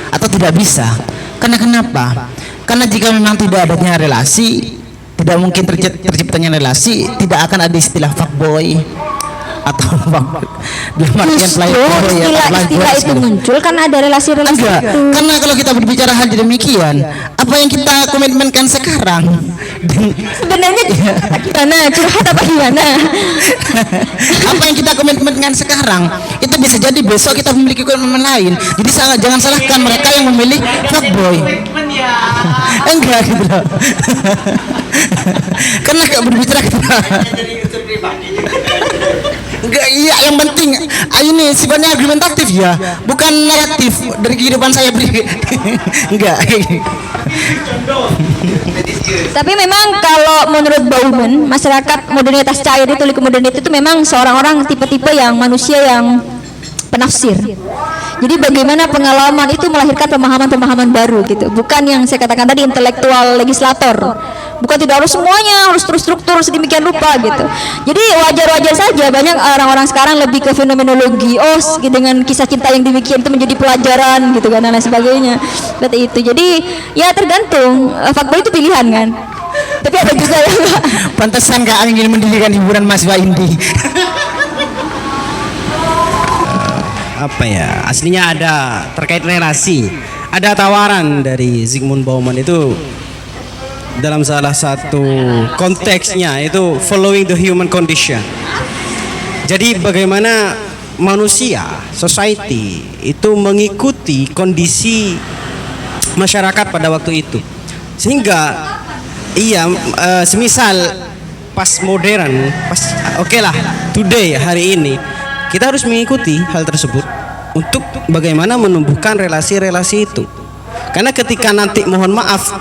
atau tidak bisa. Karena kenapa? Karena jika memang tidak adanya relasi, tidak mungkin terciptanya relasi, tidak akan ada istilah fuckboy atau dalam artian playboy ya, istilah itu muncul karena ada relasi-relasi enggak, itu. karena kalau kita berbicara hal demikian, apa yang kita komitmenkan sekarang Sebenarnya gimana? Curhat apa gimana? apa yang kita komitmenkan sekarang itu bisa jadi besok kita memiliki komitmen lain. Jadi jangan salahkan mereka yang memilih fuckboy. Enggak gitu loh. Karena gak berbicara kita. Enggak, iya, yang penting ini sifatnya argumentatif ya, bukan naratif dari kehidupan saya. Enggak. Tapi memang kalau menurut Bauman, masyarakat modernitas cair itu, modernity itu memang seorang orang tipe-tipe yang manusia yang penafsir. Jadi bagaimana pengalaman itu melahirkan pemahaman-pemahaman baru gitu. Bukan yang saya katakan tadi intelektual legislator. Bukan tidak harus semuanya harus terstruktur sedemikian rupa gitu. Jadi wajar-wajar saja banyak orang-orang sekarang lebih ke fenomenologi. Dengan kisah cinta yang demikian itu menjadi pelajaran gitu kan dan lain sebagainya. Seperti itu. Jadi ya tergantung. Fuckboy itu pilihan kan. Tapi ada juga yang Pantesan Kak ingin mendirikan hiburan mahasiswa indie. Apa ya, aslinya ada terkait relasi, ada tawaran dari Zygmunt Bauman itu dalam salah satu konteksnya itu following the human condition. Jadi bagaimana manusia, society itu mengikuti kondisi masyarakat pada waktu itu, sehingga semisal pas modern, oke lah, today, hari ini kita harus mengikuti hal tersebut untuk bagaimana menumbuhkan relasi-relasi itu. Karena ketika nanti mohon maaf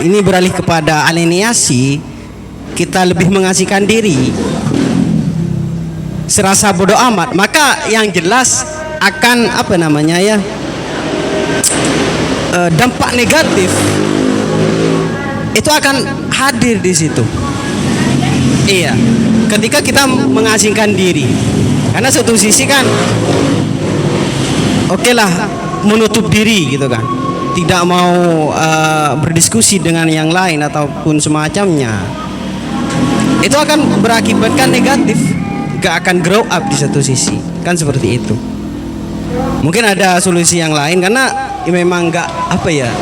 ini beralih kepada alienasi, kita lebih mengasihkan diri, serasa bodoh amat, maka yang jelas akan dampak negatif itu akan hadir di situ. Iya, ketika kita mengasingkan diri. Karena satu sisi kan oke lah menutup diri gitu kan, tidak mau berdiskusi dengan yang lain ataupun semacamnya, itu akan berakibatkan negatif, gak akan grow up di satu sisi kan, seperti itu. Mungkin ada solusi yang lain karena memang gak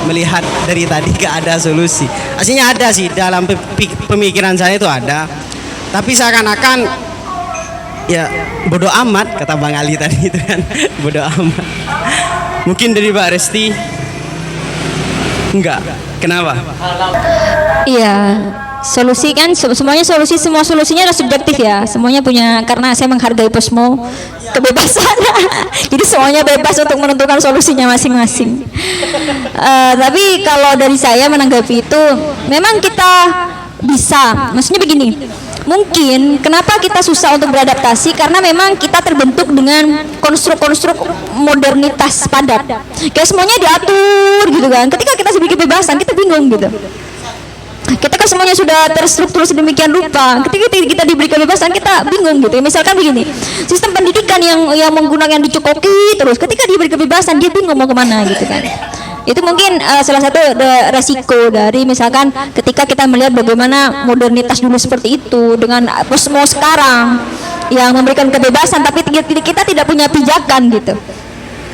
melihat dari tadi gak ada solusi. Aslinya ada sih dalam pemikiran saya itu ada, tapi seakan-akan ya bodoh amat, kata Bang Ali tadi itu kan. Bodoh amat. Mungkin dari Mbak Resti enggak. Kenapa? iya, solusi kan semua solusinya adalah subjektif ya. Semuanya punya, karena saya menghargai posmo kebebasan. Jadi semuanya bebas untuk menentukan solusinya masing-masing. Tapi kalau dari saya menanggapi itu, memang kita bisa, maksudnya begini. Mungkin kenapa kita susah untuk beradaptasi karena memang kita terbentuk dengan konstruk-konstruk modernitas padat. Kayak semuanya diatur gitu kan. Ketika kita diberi kebebasan kita bingung gitu. Kita kan semuanya sudah terstruktur sedemikian rupa. Ketika kita diberi kebebasan kita bingung gitu. Misalkan begini, sistem pendidikan yang menggunakan dicokoki terus. Ketika diberi kebebasan dia bingung mau kemana gitu kan. Itu mungkin salah satu resiko dari misalkan ketika kita melihat bagaimana modernitas dulu seperti itu dengan posmo sekarang yang memberikan kebebasan tapi kita tidak punya pijakan gitu.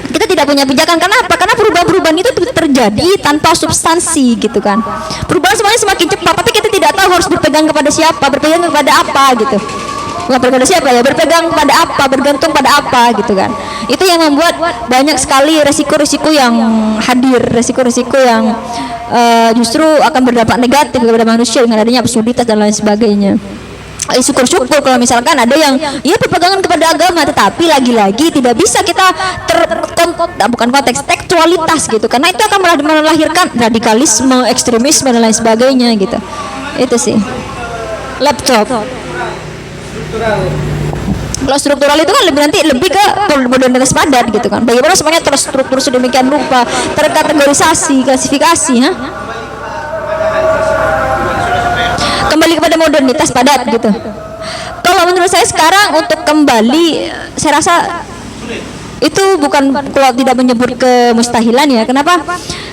Kita tidak punya pijakan. Kenapa? Karena perubahan-perubahan itu terjadi tanpa substansi gitu kan. Perubahan semuanya semakin cepat tapi kita tidak tahu harus berpegang kepada siapa, berpegang kepada apa gitu. Bukan berpegang siapa ya, berpegang pada apa, bergantung pada apa gitu kan. Itu yang membuat banyak sekali resiko-resiko yang hadir, resiko-resiko yang justru akan berdampak negatif kepada manusia dengan adanya absurditas dan lain sebagainya. syukur-syukur kalau misalkan ada yang ya berpegangan kepada agama, tetapi lagi-lagi tidak bisa kita bukan konteks tekstualitas gitu, karena itu akan melahirkan radikalisme, ekstremisme dan lain sebagainya gitu. Itu sih. Laptop. Kalau struktural itu kan lebih ke modernitas padat gitu kan. Bagaimana semuanya terstruktur sedemikian rupa, terkategorisasi, klasifikasi, kembali kepada modernitas padat gitu. Kalau menurut saya sekarang untuk kembali, saya rasa itu bukan, kalau tidak menyebut kemustahilan ya. Kenapa?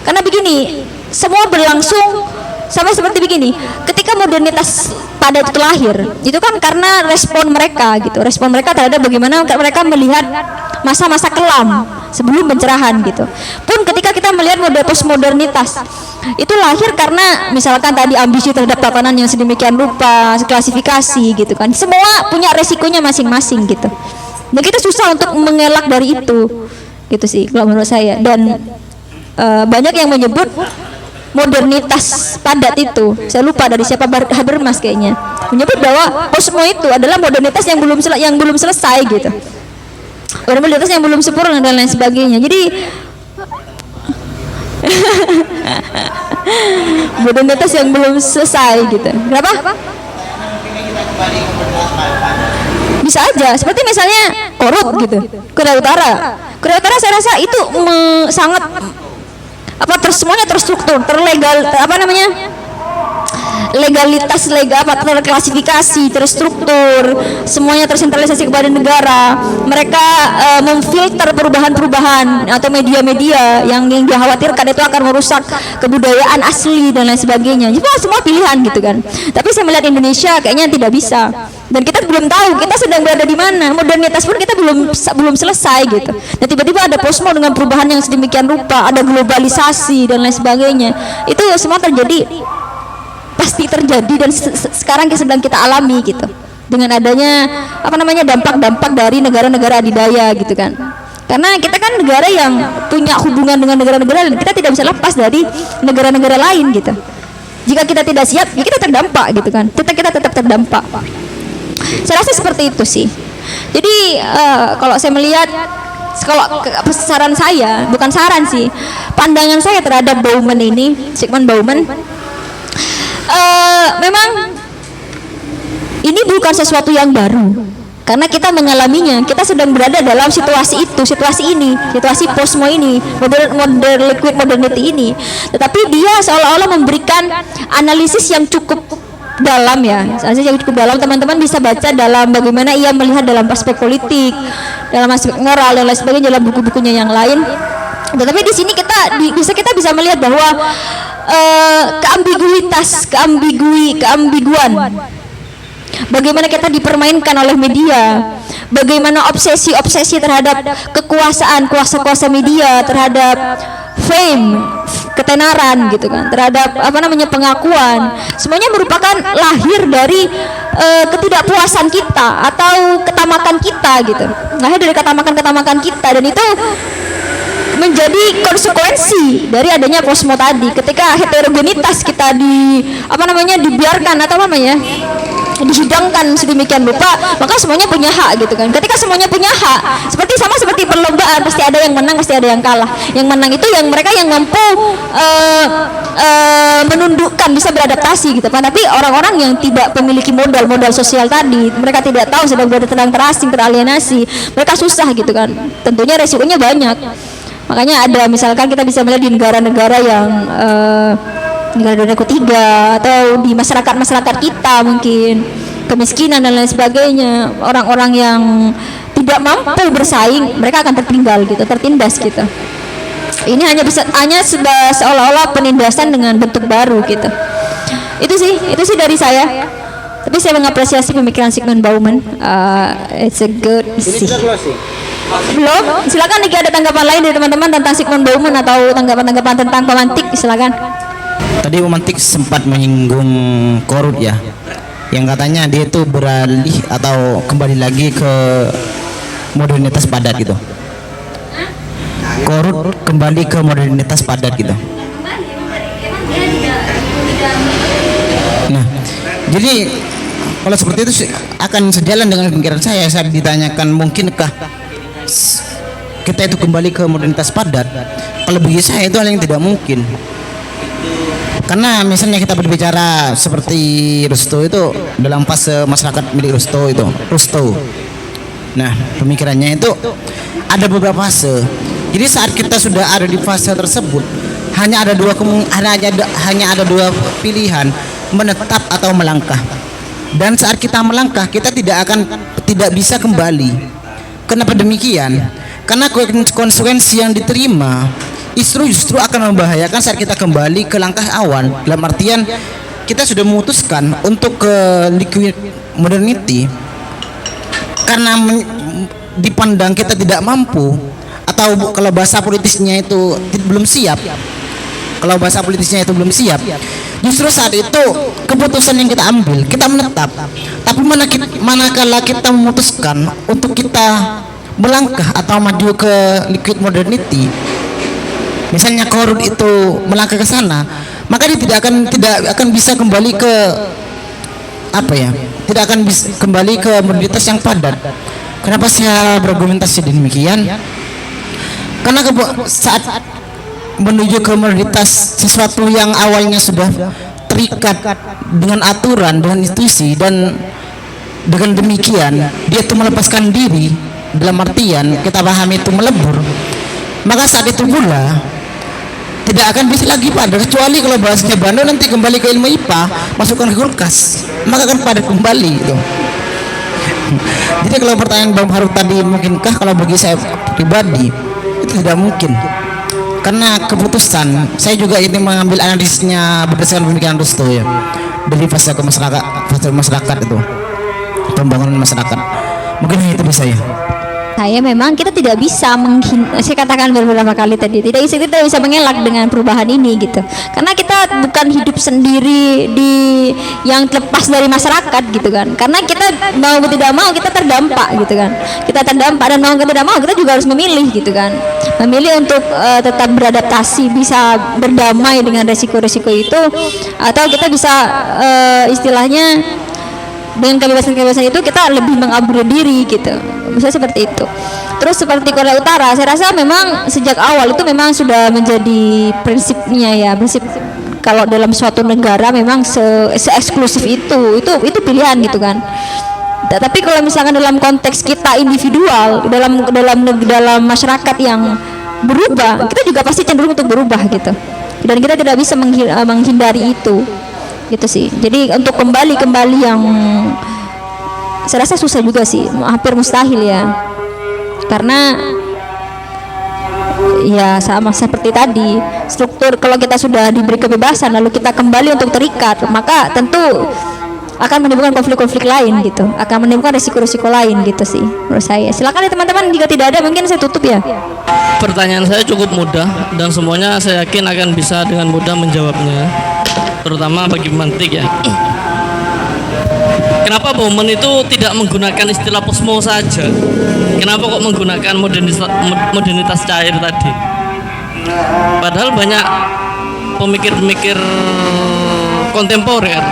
Karena begini, semua berlangsung sama seperti begini. Ketika modernitas padat itu lahir, itu kan karena respon mereka gitu, respon mereka terhadap bagaimana mereka melihat masa-masa kelam sebelum pencerahan gitu. Pun ketika kita melihat model postmodernitas, itu lahir karena misalkan tadi ambisi terhadap tatanan yang sedemikian rupa, klasifikasi gitu kan. Semua punya resikonya masing-masing gitu. Dan kita susah untuk mengelak dari itu, gitu sih kalau menurut saya. Dan banyak yang menyebut modernitas padat itu, saya lupa dari siapa, Habermas kayaknya, menyebut bahwa posmo itu adalah modernitas yang belum selesai gitu, modernitas yang belum sempurna dan lain sebagainya. Jadi modernitas yang belum selesai gitu. Kenapa? Bisa aja, seperti misalnya Korut gitu, Korea Utara saya rasa itu sangat semuanya terstruktur, terlegal, legalitas legal, terklasifikasi, terstruktur, semuanya tersentralisasi kepada negara. Mereka memfilter perubahan-perubahan atau media-media yang dikhawatirkan itu akan merusak kebudayaan asli dan lain sebagainya. Jadi semua pilihan gitu kan. Tapi saya melihat Indonesia kayaknya tidak bisa. Dan kita belum tahu kita sedang berada di mana. Modernitas pun kita belum selesai gitu. Dan tiba-tiba ada posmo dengan perubahan yang sedemikian rupa, ada globalisasi dan lain sebagainya. Itu semua terjadi, pasti terjadi, dan sekarang sedang kita alami gitu. Dengan adanya dampak-dampak dari negara-negara adidaya gitu kan. Karena kita kan negara yang punya hubungan dengan negara-negara lain, kita tidak bisa lepas dari negara-negara lain gitu. Jika kita tidak siap, ya kita terdampak gitu kan. Kita tetap terdampak. Saya rasa seperti itu sih. Jadi kalau saya melihat, kalau saran saya, bukan saran sih, pandangan saya terhadap Bauman ini, Zygmunt Bauman, memang ini bukan sesuatu yang baru, karena kita mengalaminya. Kita sedang berada dalam situasi itu, situasi posmo ini, modern liquid modernity ini. Tetapi dia seolah-olah memberikan analisis yang cukup dalam ya, teman-teman bisa baca dalam bagaimana ia melihat dalam aspek politik, dalam aspek moral dan lain sebagainya, dalam buku-bukunya yang lain. Tetapi di sini kita bisa melihat bahwa keambiguan, bagaimana kita dipermainkan oleh media, bagaimana obsesi terhadap kekuasaan, kuasa media terhadap fame, ketenaran gitu kan, terhadap pengakuan, semuanya merupakan lahir dari ketidakpuasan kita atau ketamakan kita gitu, lahir dari ketamakan kita, dan itu menjadi konsekuensi dari adanya posmo tadi. Ketika heterogenitas kita dibiarkan atau dihidangkan sedemikian rupa, maka semuanya punya hak gitu kan. Ketika semuanya punya hak, seperti perlombaan, pasti ada yang menang, pasti ada yang kalah. Yang menang itu mereka yang mampu menundukkan, bisa beradaptasi gitu kan. Tapi orang-orang yang tidak memiliki modal sosial tadi, mereka tidak tahu, sedang berada terasing, teralienasi, mereka susah gitu kan. Tentunya resikonya banyak. Makanya ada, misalkan kita bisa melihat di negara-negara yang negara dunia ketiga, atau di masyarakat kita mungkin kemiskinan dan lain sebagainya, orang-orang yang tidak mampu bersaing, mereka akan tertinggal gitu, tertindas gitu. Ini hanya seolah-olah penindasan dengan bentuk baru gitu. Itu sih dari saya. Tapi saya mengapresiasi pemikiran Zygmunt Bauman. It's a good sih. Belum? Silakan jika ada tanggapan lain dari teman-teman tentang Zygmunt Bauman atau tanggapan tentang pemantik, silakan. Tadi pemantik sempat menyinggung Korut ya, yang katanya dia itu beralih atau kembali lagi ke modernitas padat gitu. Korut kembali ke modernitas padat gitu. Nah, jadi kalau seperti itu akan sejalan dengan pikiran saya. Saya ditanyakan mungkinkah kita itu kembali ke modernitas padat, kalau bagi saya itu hal yang tidak mungkin. Karena misalnya kita berbicara seperti Rusto itu dalam fase masyarakat milik Rusto. Nah, pemikirannya itu ada beberapa fase. Jadi saat kita sudah ada di fase tersebut, hanya ada dua pilihan, menetap atau melangkah. Dan saat kita melangkah, kita tidak bisa kembali. Kenapa demikian? Karena konsekuensi yang diterima justru akan membahayakan saat kita kembali ke langkah awal. Dalam artian kita sudah memutuskan untuk ke liquid modernity karena dipandang kita tidak mampu, atau kalau bahasa politisnya itu belum siap. Justru saat itu keputusan yang kita ambil, kita menetap. Tapi manakala kita memutuskan untuk kita melangkah atau maju ke liquid modernity, misalnya Korun itu melangkah ke sana, maka dia tidak akan bisa kembali ke tidak akan bisa kembali ke modernitas yang padat. Kenapa saya berargumentasi demikian? Karena saat menuju ke modernitas, sesuatu yang awalnya sudah terikat dengan aturan, dengan institusi, dan dengan demikian dia itu melepaskan diri, dalam artian kita pahami itu melebur, maka saat itu pula tidak akan bisa lagi padat, kecuali kalau bahasanya Bandung nanti kembali ke ilmu IPA, masukkan ke kulkas, maka akan padat kembali itu. Jadi kalau pertanyaan Bang Faruk tadi mungkinkah, kalau bagi saya pribadi itu tidak mungkin. Karena keputusan, saya juga ini mengambil analisisnya berdasarkan pemikiran Rusto ya, dari fase masyarakat itu, pembangunan masyarakat. Mungkin itu bisa ya. Saya memang kita tidak bisa saya katakan beberapa kali tadi, kita bisa mengelak dengan perubahan ini gitu. Karena kita bukan hidup sendiri di yang lepas dari masyarakat gitu kan. Karena kita mau tidak mau kita terdampak gitu kan. Kita terdampak, dan mau tidak mau kita juga harus memilih gitu kan. Memilih untuk tetap beradaptasi, bisa berdamai dengan resiko-resiko itu, atau kita bisa istilahnya dengan kebebasan itu kita lebih mengupgrade diri gitu, misalnya seperti itu. Terus seperti Korea Utara, saya rasa memang sejak awal itu memang sudah menjadi prinsipnya ya, prinsip kalau dalam suatu negara memang se-eksklusif itu pilihan gitu kan. Tapi kalau misalkan dalam konteks kita individual, dalam masyarakat yang berubah, kita juga pasti cenderung untuk berubah gitu, dan kita tidak bisa menghindari itu gitu sih. Jadi untuk kembali yang saya rasa susah juga sih, hampir mustahil ya, karena ya sama seperti tadi struktur, kalau kita sudah diberi kebebasan lalu kita kembali untuk terikat, maka tentu akan menimbulkan konflik-konflik lain gitu, akan menimbulkan risiko-risiko lain gitu sih menurut saya. Silakan ya teman-teman, jika tidak ada mungkin saya tutup ya. Pertanyaan saya cukup mudah dan semuanya saya yakin akan bisa dengan mudah menjawabnya, terutama bagi pemantik ya. Kenapa Bauman itu tidak menggunakan istilah posmo saja? Kenapa kok menggunakan modernitas cair tadi? Padahal banyak pemikir-pemikir kontemporer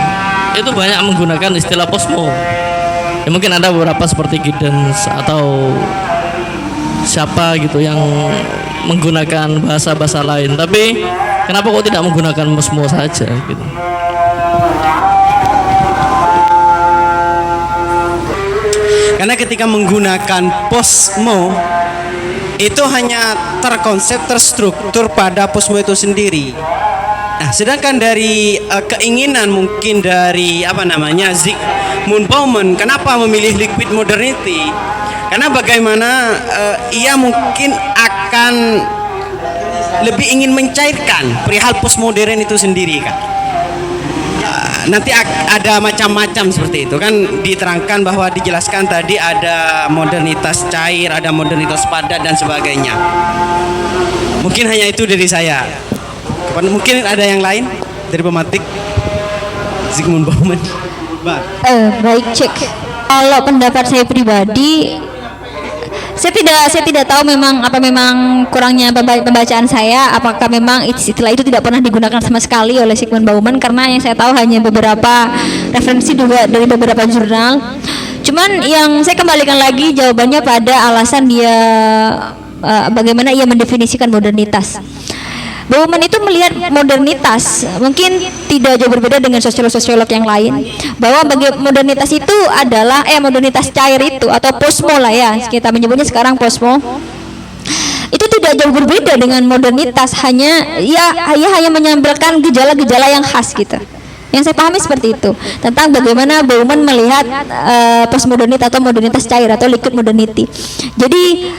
itu banyak menggunakan istilah posmo. Ya mungkin ada beberapa seperti Giddens atau siapa gitu yang menggunakan bahasa-bahasa lain, tapi kenapa kok tidak menggunakan posmo saja gitu? Karena ketika menggunakan posmo itu hanya terkonsep, terstruktur pada posmo itu sendiri. Nah, sedangkan dari keinginan mungkin dari Zygmunt Bauman, kenapa memilih liquid modernity? Karena bagaimana ia mungkin akan lebih ingin mencairkan perihal postmodern itu sendiri kan. Nanti ada macam-macam seperti itu kan, diterangkan bahwa dijelaskan tadi ada modernitas cair, ada modernitas padat dan sebagainya. Mungkin hanya itu dari saya. Mungkin ada yang lain dari pemantik Zygmunt Bauman. Baik, cek. Kalau pendapat saya pribadi, saya tidak tahu memang kurangnya pembacaan saya, apakah memang istilah itu tidak pernah digunakan sama sekali oleh Zygmunt Bauman, karena yang saya tahu hanya beberapa referensi juga dari beberapa jurnal. Cuman yang saya kembalikan lagi jawabannya pada alasan dia bagaimana ia mendefinisikan modernitas. Bauman itu melihat modernitas mungkin tidak jauh berbeda dengan sosiolog-sosiolog yang lain, bahwa modernitas itu adalah modernitas cair itu atau posmo lah ya, kita menyebutnya sekarang posmo, itu tidak jauh berbeda dengan modernitas, hanya hanya menyampaikan gejala-gejala yang khas gitu. Yang saya pahami seperti itu tentang bagaimana Bauman melihat postmodernity atau modernitas cair atau liquid modernity. Jadi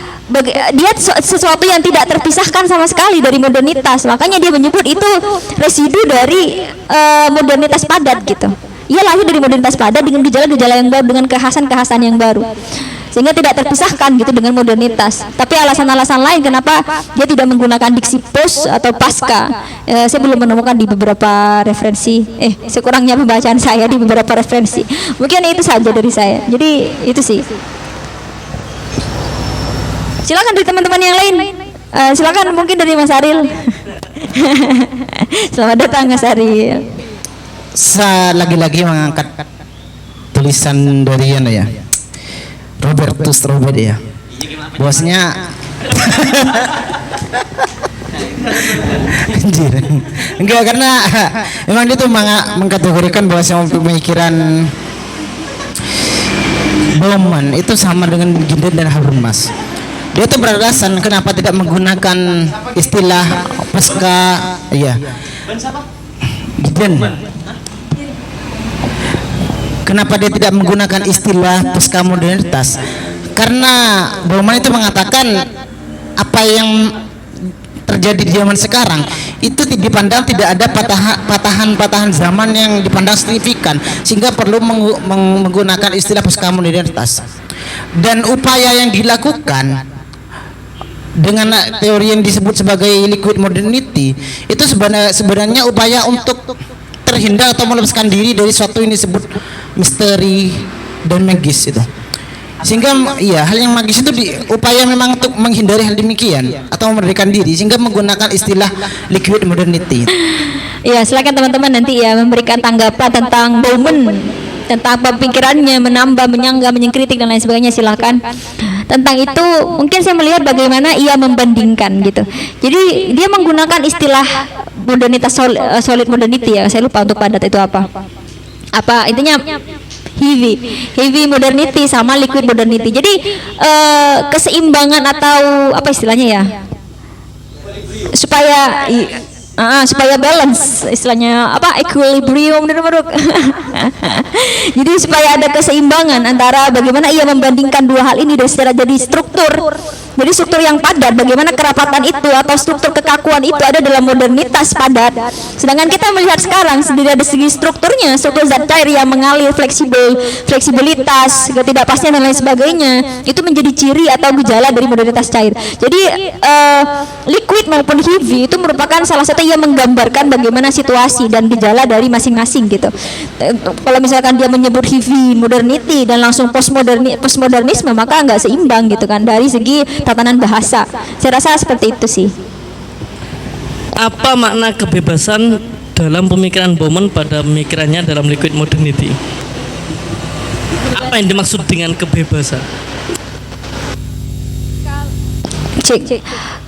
dia sesuatu yang tidak terpisahkan sama sekali dari modernitas, makanya dia menyebut itu residu dari modernitas padat gitu. Ia lahir dari modernitas padat dengan gejala-gejala yang baru, dengan kekhasan-kekhasan yang baru, sehingga tidak terpisahkan gitu dengan modernitas. Tapi alasan-alasan lain kenapa dia tidak menggunakan diksi post atau pasca, saya belum menemukan di beberapa referensi, sekurangnya pembacaan saya di beberapa referensi. Mungkin itu saja dari saya. Jadi itu sih. Silakan dari teman-teman yang lain. Silakan mungkin dari Mas Aril. Selamat datang Mas Aril. Saya lagi-lagi mengangkat tulisan dari ya Robertus Robert ya. Bosnya anjir. Enggak, karena memang dia tuh mengkategorikan bahwa pemikiran Bauman itu sama dengan Ginden dan Habermas. Dia tuh beralasan kenapa tidak menggunakan istilah pasca Ginden. Kenapa dia tidak menggunakan istilah pasca modernitas? Karena Bauman itu mengatakan apa yang terjadi di zaman sekarang itu dipandang tidak ada patahan zaman yang dipandang signifikan, sehingga perlu menggunakan istilah pasca modernitas. Dan upaya yang dilakukan dengan teori yang disebut sebagai liquid modernity itu sebenarnya upaya untuk terhindar atau melepaskan diri dari suatu yang disebut misteri dan magis itu. Sehingga hal yang magis itu upaya memang untuk menghindari hal demikian atau memerdekakan diri, sehingga menggunakan istilah liquid modernity. Ya, silakan teman-teman nanti memberikan tanggapan tentang Bauman, tentang pemikirannya, menambah, menyanggah, menyengkritik dan lain sebagainya, silakan. Tentang itu mungkin saya melihat bagaimana ia membandingkan gitu. Jadi dia menggunakan istilah modernitas solid modernity ya. Saya lupa untuk padat itu apa. Intinya heavy modernity sama liquid modernity. Jadi keseimbangan atau apa istilahnya ya? Supaya balance, istilahnya equilibrium. Jadi supaya ada keseimbangan antara bagaimana ia membandingkan dua hal ini dari secara jadi struktur yang padat, bagaimana kerapatan itu atau struktur kekakuan itu ada dalam modernitas padat. Sedangkan kita melihat sekarang dari segi strukturnya, struktur zat cair yang mengalir, fleksibilitas, ketidakpastian dan lain sebagainya, itu menjadi ciri atau gejala dari modernitas cair. Jadi liquid maupun heavy itu merupakan salah satu yang menggambarkan bagaimana situasi dan gejala dari masing-masing gitu. Kalau misalkan dia menyebut heavy modernity dan langsung postmodernisme, maka nggak seimbang gitu kan dari segi tatanan bahasa. Saya rasa seperti itu sih. Apa makna kebebasan dalam pemikiran Bauman pada pemikirannya dalam liquid modernity? Apa yang dimaksud dengan kebebasan?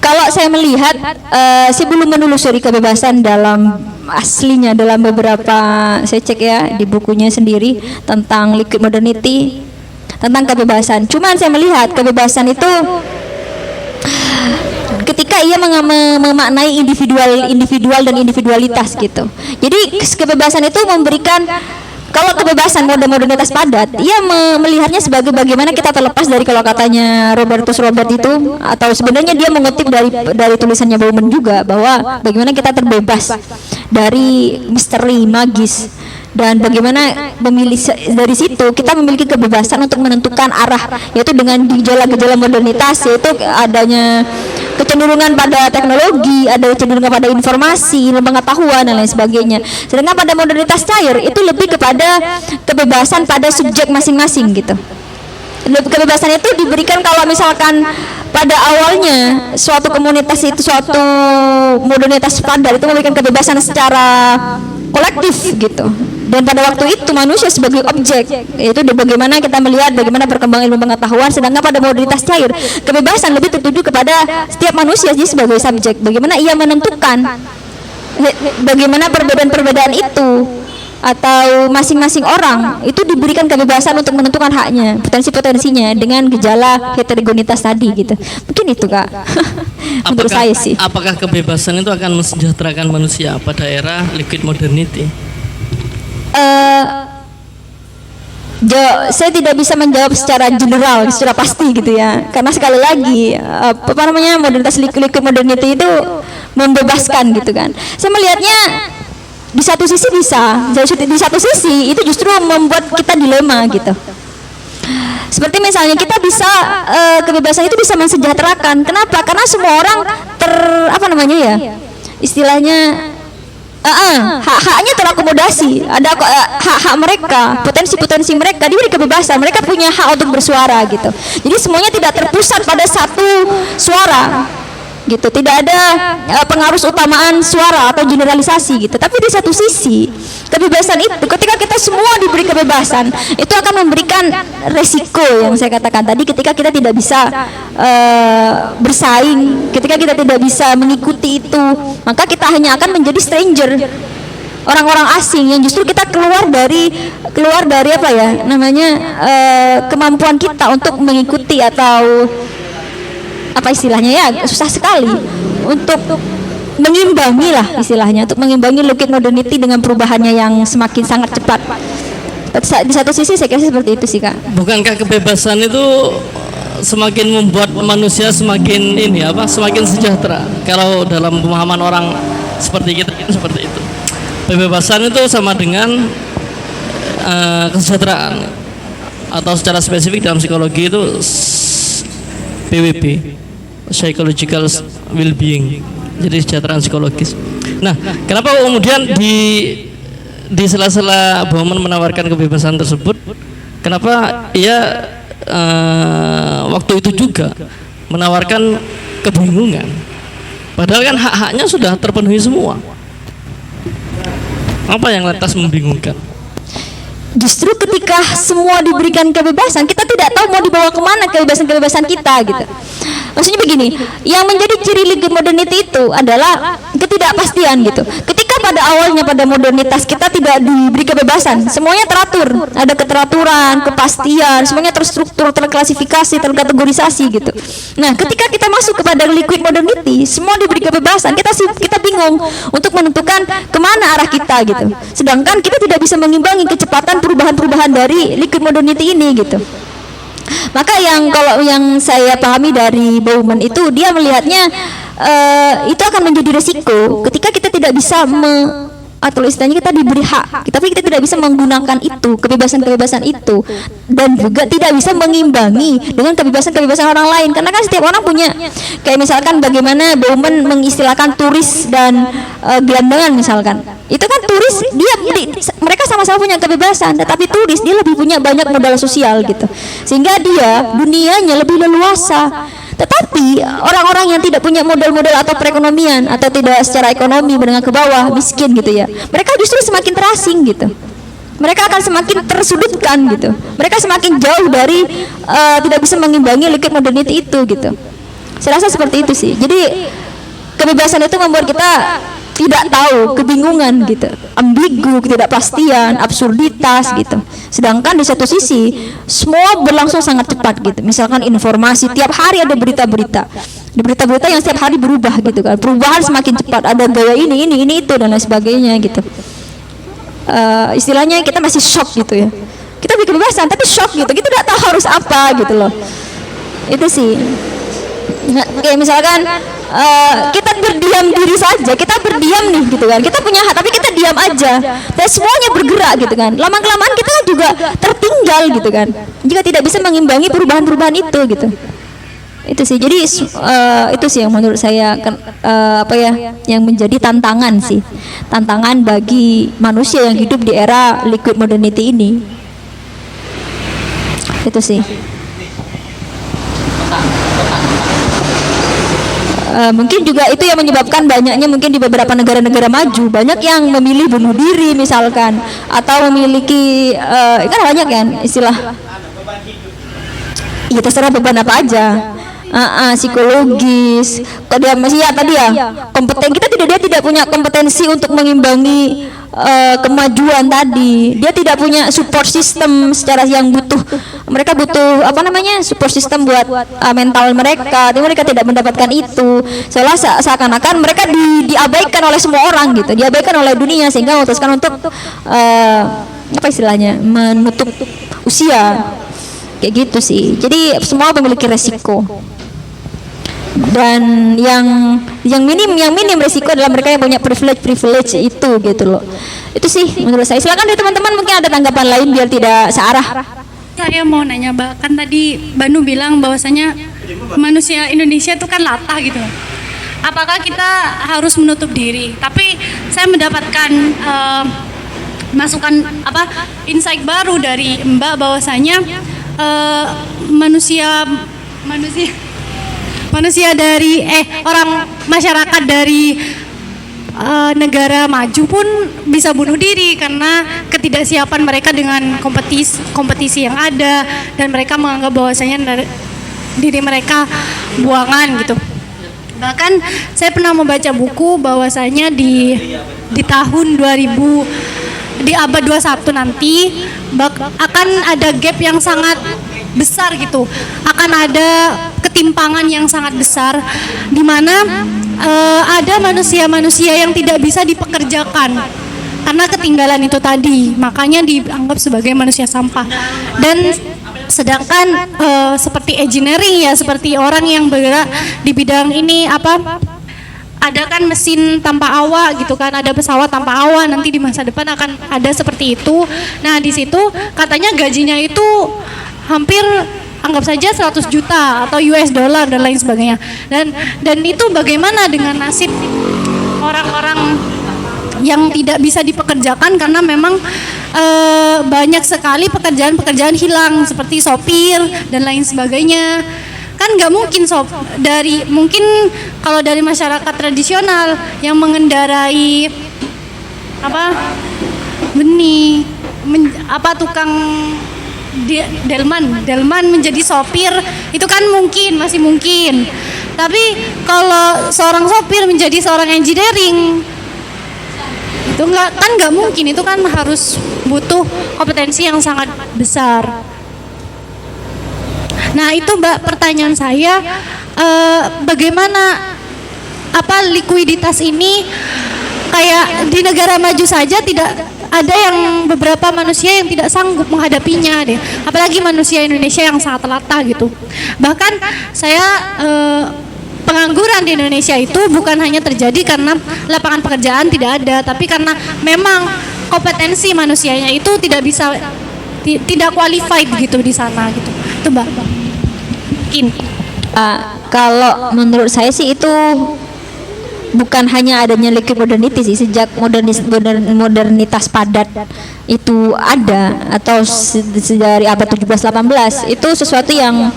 Kalau saya melihat, saya belum menelusuri kebebasan dalam aslinya dalam beberapa, saya cek ya di bukunya sendiri tentang liquid modernity, tentang kebebasan. Cuman saya melihat kebebasan itu ketika ia memaknai individual dan individualitas gitu. Jadi kebebasan itu memberikan, kalau kebebasan modernitas padat, ia melihatnya sebagai bagaimana kita terlepas dari, kalau katanya Robertus Robert itu, atau sebenarnya dia mengutip dari tulisannya Bauman juga, bahwa bagaimana kita terbebas dari misteri magis, dan bagaimana dari situ kita memiliki kebebasan untuk menentukan arah, yaitu dengan gejala-gejala modernitas, yaitu adanya kecenderungan pada teknologi, ada kecenderungan pada informasi, ilmu pengetahuan dan lain sebagainya. Sedangkan pada modernitas cair itu lebih kepada kebebasan pada subjek masing-masing gitu. Kebebasan itu diberikan kalau misalkan pada awalnya suatu komunitas itu, suatu modernitas standar itu memberikan kebebasan secara kolektif gitu. Dan pada waktu itu manusia sebagai objek, yaitu bagaimana kita melihat bagaimana perkembangan ilmu pengetahuan. Sedangkan pada modernitas cair, kebebasan lebih tertuju kepada setiap manusia jadi sebagai subjek. Bagaimana ia menentukan, bagaimana perbedaan-perbedaan itu atau masing-masing orang itu diberikan kebebasan untuk menentukan haknya, potensi-potensinya dengan gejala heterogenitas tadi gitu. Mungkin itu Kak. Menurut saya sih. Apakah kebebasan itu akan mensejahterakan manusia pada era liquid modernity? Saya tidak bisa menjawab secara general, secara pasti gitu ya. Karena sekali lagi apa namanya modernitas liquid modernity itu membebaskan gitu kan. Saya melihatnya di satu sisi bisa, di satu sisi itu justru membuat kita dilema gitu. Seperti misalnya kita bisa kebebasan itu bisa mensejahterakan. Kenapa? Karena semua orang apa namanya ya? Istilahnya hak-haknya terakomodasi. Ada hak-hak mereka, potensi-potensi mereka diberi kebebasan. Mereka punya hak untuk bersuara gitu. Jadi semuanya tidak terpusat pada satu suara gitu. Tidak ada pengaruh utamaan suara atau generalisasi gitu. Tapi di satu sisi kebebasan itu, ketika kita semua diberi kebebasan, itu akan memberikan resiko yang saya katakan tadi. Ketika kita tidak bisa bersaing, ketika kita tidak bisa mengikuti itu, maka kita hanya akan menjadi stranger, orang-orang asing yang justru kita keluar dari apa ya namanya kemampuan kita untuk mengikuti atau apa istilahnya ya, susah sekali untuk mengimbangi lah istilahnya, untuk mengimbangi liquid modernity dengan perubahannya yang semakin sangat cepat. Di satu sisi saya kira seperti itu sih Kak. Bukankah kebebasan itu semakin membuat manusia semakin semakin sejahtera? Kalau dalam pemahaman orang seperti kita seperti itu, kebebasan itu sama dengan kesejahteraan, atau secara spesifik dalam psikologi itu PWB, psychological well-being, jadi kesejahteraan psikologis. Nah, kenapa kemudian di sela-sela Bauman menawarkan kebebasan tersebut, kenapa ia waktu itu juga menawarkan kebingungan, padahal kan hak-haknya sudah terpenuhi semua? Apa yang lantas membingungkan? Justru ketika semua diberikan kebebasan, kita tidak tahu mau dibawa kemana kebebasan-kebebasan kita gitu. Maksudnya begini, yang menjadi ciri liquid modernity itu adalah ketidakpastian gitu. Ketika pada awalnya pada modernitas kita tidak diberi kebebasan, semuanya teratur, ada keteraturan, kepastian, semuanya terstruktur, terklasifikasi, terkategorisasi gitu. Nah, ketika kita masuk kepada liquid modernity, semua diberi kebebasan, kita bingung untuk menentukan kemana arah kita gitu. Sedangkan kita tidak bisa mengimbangi kecepatan perubahan-perubahan dari liquid modernity ini gitu. Maka kalau yang saya pahami dari Bauman itu, dia melihatnya itu akan menjadi resiko ketika kita tidak bisa atau istilahnya kita diberi hak, tapi kita tidak bisa menggunakan itu, kebebasan-kebebasan itu, dan juga tidak bisa mengimbangi dengan kebebasan-kebebasan orang lain. Karena kan setiap orang punya, kayak misalkan bagaimana Bauman mengistilahkan turis dan gelandangan misalkan. Itu kan turis, mereka sama-sama punya kebebasan, tetapi turis dia lebih punya banyak modal sosial gitu, sehingga dia dunianya lebih leluasa. Tetapi orang-orang yang tidak punya modal-modal atau perekonomian, atau tidak secara ekonomi menengah ke bawah, miskin gitu ya, mereka justru semakin terasing gitu. Mereka akan semakin tersudutkan gitu. Mereka semakin jauh dari tidak bisa mengimbangi liquid modernity itu gitu. Saya rasa seperti itu sih. Jadi kebebasan itu membuat kita tidak tahu, kebingungan gitu, ambigu, ketidakpastian, absurditas gitu. Sedangkan di satu sisi semua berlangsung sangat cepat gitu. Misalkan informasi tiap hari ada berita-berita yang setiap hari berubah gitu kan. Perubahan semakin cepat, ada gaya ini itu dan lain sebagainya gitu. Istilahnya kita masih shock gitu ya. Kita beri kebebasan tapi shock gitu. Kita tidak tahu harus apa gitu loh. Itu sih. Nah, kayak misalkan kita berdiam diri saja, kita berdiam nih gitu kan, kita punya hak tapi kita diam aja, dan semuanya bergerak gitu kan, lama-kelamaan kita juga tertinggal gitu kan, jika tidak bisa mengimbangi perubahan-perubahan itu gitu. Itu sih, jadi itu sih yang menurut saya yang menjadi tantangan bagi manusia yang hidup di era liquid modernity ini. Itu sih. Mungkin juga itu yang menyebabkan banyaknya mungkin di beberapa negara-negara maju banyak yang memilih bunuh diri misalkan, atau memiliki kan banyak kan istilah, ya terserah beban apa aja. Psikologis tadi ya kompeten kita dia tidak punya kompetensi untuk mengimbangi kemajuan tadi, dia tidak punya support system secara yang mereka butuh support system buat mental mereka, tapi mereka tidak mendapatkan itu, seolah seakan-akan mereka diabaikan oleh semua orang gitu, diabaikan oleh dunia sehingga memutuskan untuk menutup usia kayak gitu sih. Jadi semua memiliki resiko, dan yang minim resiko adalah mereka yang punya privilege itu gitu loh. Itu sih menurut saya. Silakan dari teman-teman mungkin ada tanggapan lain biar tidak searah. Saya mau nanya, Mbak, kan tadi Banu bilang bahwasanya manusia Indonesia itu kan latah gitu. Apakah kita harus menutup diri? Tapi saya mendapatkan masukan insight baru dari Mbak bahwasanya manusia dari orang masyarakat dari negara maju pun bisa bunuh diri karena ketidaksiapan mereka dengan kompetisi yang ada, dan mereka menganggap bahwasanya diri mereka buangan gitu. Bahkan saya pernah membaca buku bahwasanya di tahun 2000, di abad 21 nanti akan ada gap yang sangat besar gitu, akan ada ketimpangan yang sangat besar di mana ada manusia-manusia yang tidak bisa dipekerjakan karena ketinggalan itu tadi, makanya dianggap sebagai manusia sampah. Dan sedangkan seperti engineering ya, seperti orang yang bergerak di bidang ini ada kan mesin tanpa awak gitu kan, ada pesawat tanpa awak, nanti di masa depan akan ada seperti itu. Nah di situ katanya gajinya itu hampir anggap saja 100 juta atau US dollar dan lain sebagainya. Dan itu bagaimana dengan nasib orang-orang yang tidak bisa dipekerjakan karena memang banyak sekali pekerjaan-pekerjaan hilang seperti sopir dan lain sebagainya. Kan nggak mungkin mungkin kalau dari masyarakat tradisional yang mengendarai benih tukang delman menjadi sopir itu kan masih mungkin. Tapi kalau seorang sopir menjadi seorang engineering itu nggak mungkin, itu kan harus butuh kompetensi yang sangat besar. Nah itu Mbak, pertanyaan saya bagaimana likuiditas ini, kayak di negara maju saja tidak ada yang beberapa manusia yang tidak sanggup menghadapinya deh, apalagi manusia Indonesia yang sangat latah gitu. Bahkan saya pengangguran di Indonesia itu bukan hanya terjadi karena lapangan pekerjaan tidak ada, tapi karena memang kompetensi manusianya itu tidak qualified gitu di sana gitu. Itu Mbak. Mungkin. Kalau menurut saya sih itu bukan hanya adanya liquid modernity sih, sejak modernitas padat itu ada, atau dari abad 17-18 itu sesuatu yang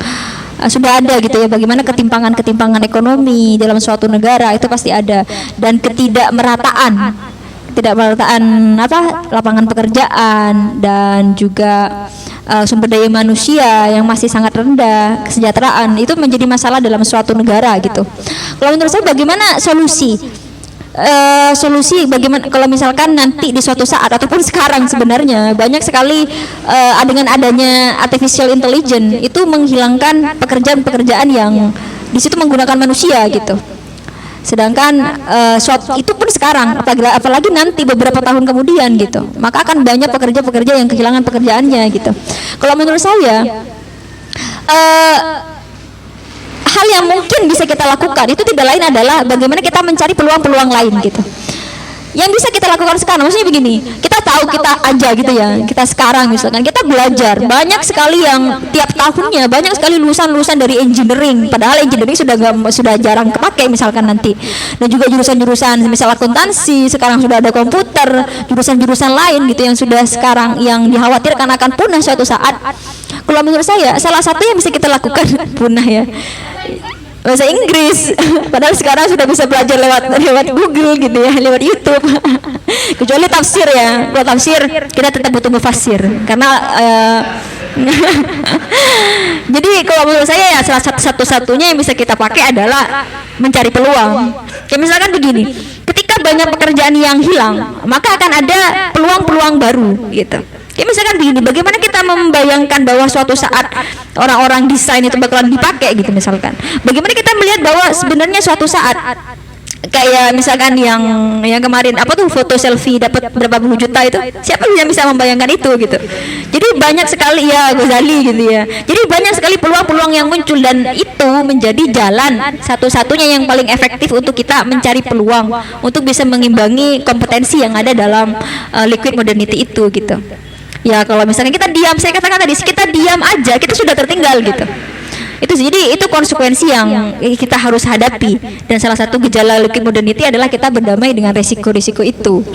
sudah ada gitu ya, bagaimana ketimpangan ekonomi dalam suatu negara itu pasti ada, dan ketidakmerataan lapangan pekerjaan dan juga sumber daya manusia yang masih sangat rendah, kesejahteraan itu menjadi masalah dalam suatu negara gitu. Kalau menurut saya bagaimana solusi bagaimana kalau misalkan nanti di suatu saat ataupun sekarang sebenarnya banyak sekali dengan adanya artificial intelligence itu menghilangkan pekerjaan-pekerjaan yang di situ menggunakan manusia gitu. Sedangkan itu pun sekarang, apalagi nanti beberapa tahun kemudian gitu, maka akan banyak pekerja-pekerja yang kehilangan pekerjaannya gitu. Kalau menurut saya hal yang mungkin bisa kita lakukan itu tidak lain adalah bagaimana kita mencari peluang-peluang lain gitu. yang bisa kita lakukan sekarang, maksudnya begini, kita tahu kita aja gitu ya, kita sekarang misalkan kita belajar banyak sekali yang tiap tahunnya banyak sekali lulusan-lulusan dari engineering, padahal engineering sudah jarang kepake misalkan nanti, dan juga jurusan-jurusan misal akuntansi sekarang sudah ada komputer, jurusan-jurusan lain gitu yang sudah sekarang yang dikhawatirkan akan punah suatu saat. Kalau menurut saya salah satu yang bisa kita lakukan punah ya bahasa Inggris, padahal sekarang sudah bisa belajar lewat Google gitu ya, lewat YouTube. Kecuali tafsir ya, kalau tafsir kita tetap butuh mufasir karena jadi kalau menurut saya ya salah satu-satunya yang bisa kita pakai adalah mencari peluang. Kayak misalkan begini, ketika banyak pekerjaan yang hilang, maka akan ada peluang-peluang baru gitu. Kayak misalkan begini, bagaimana kita membayangkan bahwa suatu saat orang-orang desain itu bakalan dipakai gitu misalkan. Bagaimana kita melihat bahwa sebenarnya suatu saat kayak misalkan yang kemarin apa tuh foto selfie dapat berapa puluh juta itu, siapa yang bisa membayangkan itu gitu. Jadi banyak sekali ya Ghazali gitu ya. Jadi banyak sekali peluang-peluang yang muncul dan itu menjadi jalan satu-satunya yang paling efektif untuk kita mencari peluang untuk bisa mengimbangi kompetensi yang ada dalam liquid modernity itu gitu. Ya kalau misalnya kita diam, saya katakan tadi kita diam aja, kita sudah tertinggal gitu. Itu jadi itu konsekuensi yang kita harus hadapi, dan salah satu gejala liquid modernity adalah kita berdamai dengan resiko-resiko itu.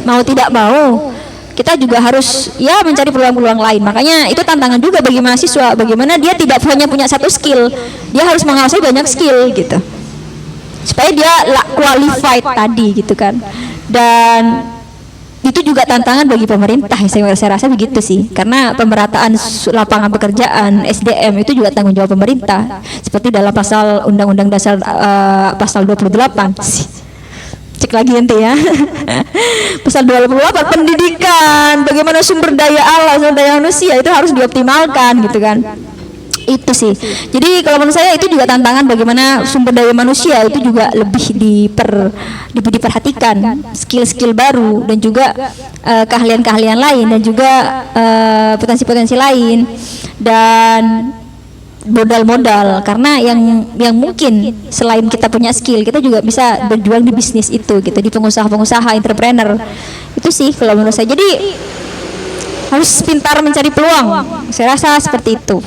Mau tidak mau kita juga harus ya mencari peluang-peluang lain. Makanya itu tantangan juga bagi mahasiswa, bagaimana dia tidak hanya punya satu skill, dia harus menguasai banyak skill gitu, supaya dia qualified tadi gitu kan. Dan itu juga tantangan bagi pemerintah, saya rasa begitu sih, karena pemerataan lapangan pekerjaan SDM itu juga tanggung jawab pemerintah, seperti dalam pasal Undang-Undang Dasar pasal 28 cek lagi nanti ya. Pasal 28 pendidikan, bagaimana sumber daya alam, sumber daya manusia itu harus dioptimalkan gitu kan. Itu sih. Jadi kalau menurut saya itu juga tantangan bagaimana sumber daya manusia itu juga lebih diperhatikan, skill-skill baru dan juga keahlian-keahlian lain dan juga potensi-potensi lain dan modal-modal, karena yang mungkin selain kita punya skill, kita juga bisa berjuang di bisnis itu gitu, di pengusaha-pengusaha, entrepreneur. Itu sih kalau menurut saya. Jadi harus pintar mencari peluang, saya rasa seperti itu.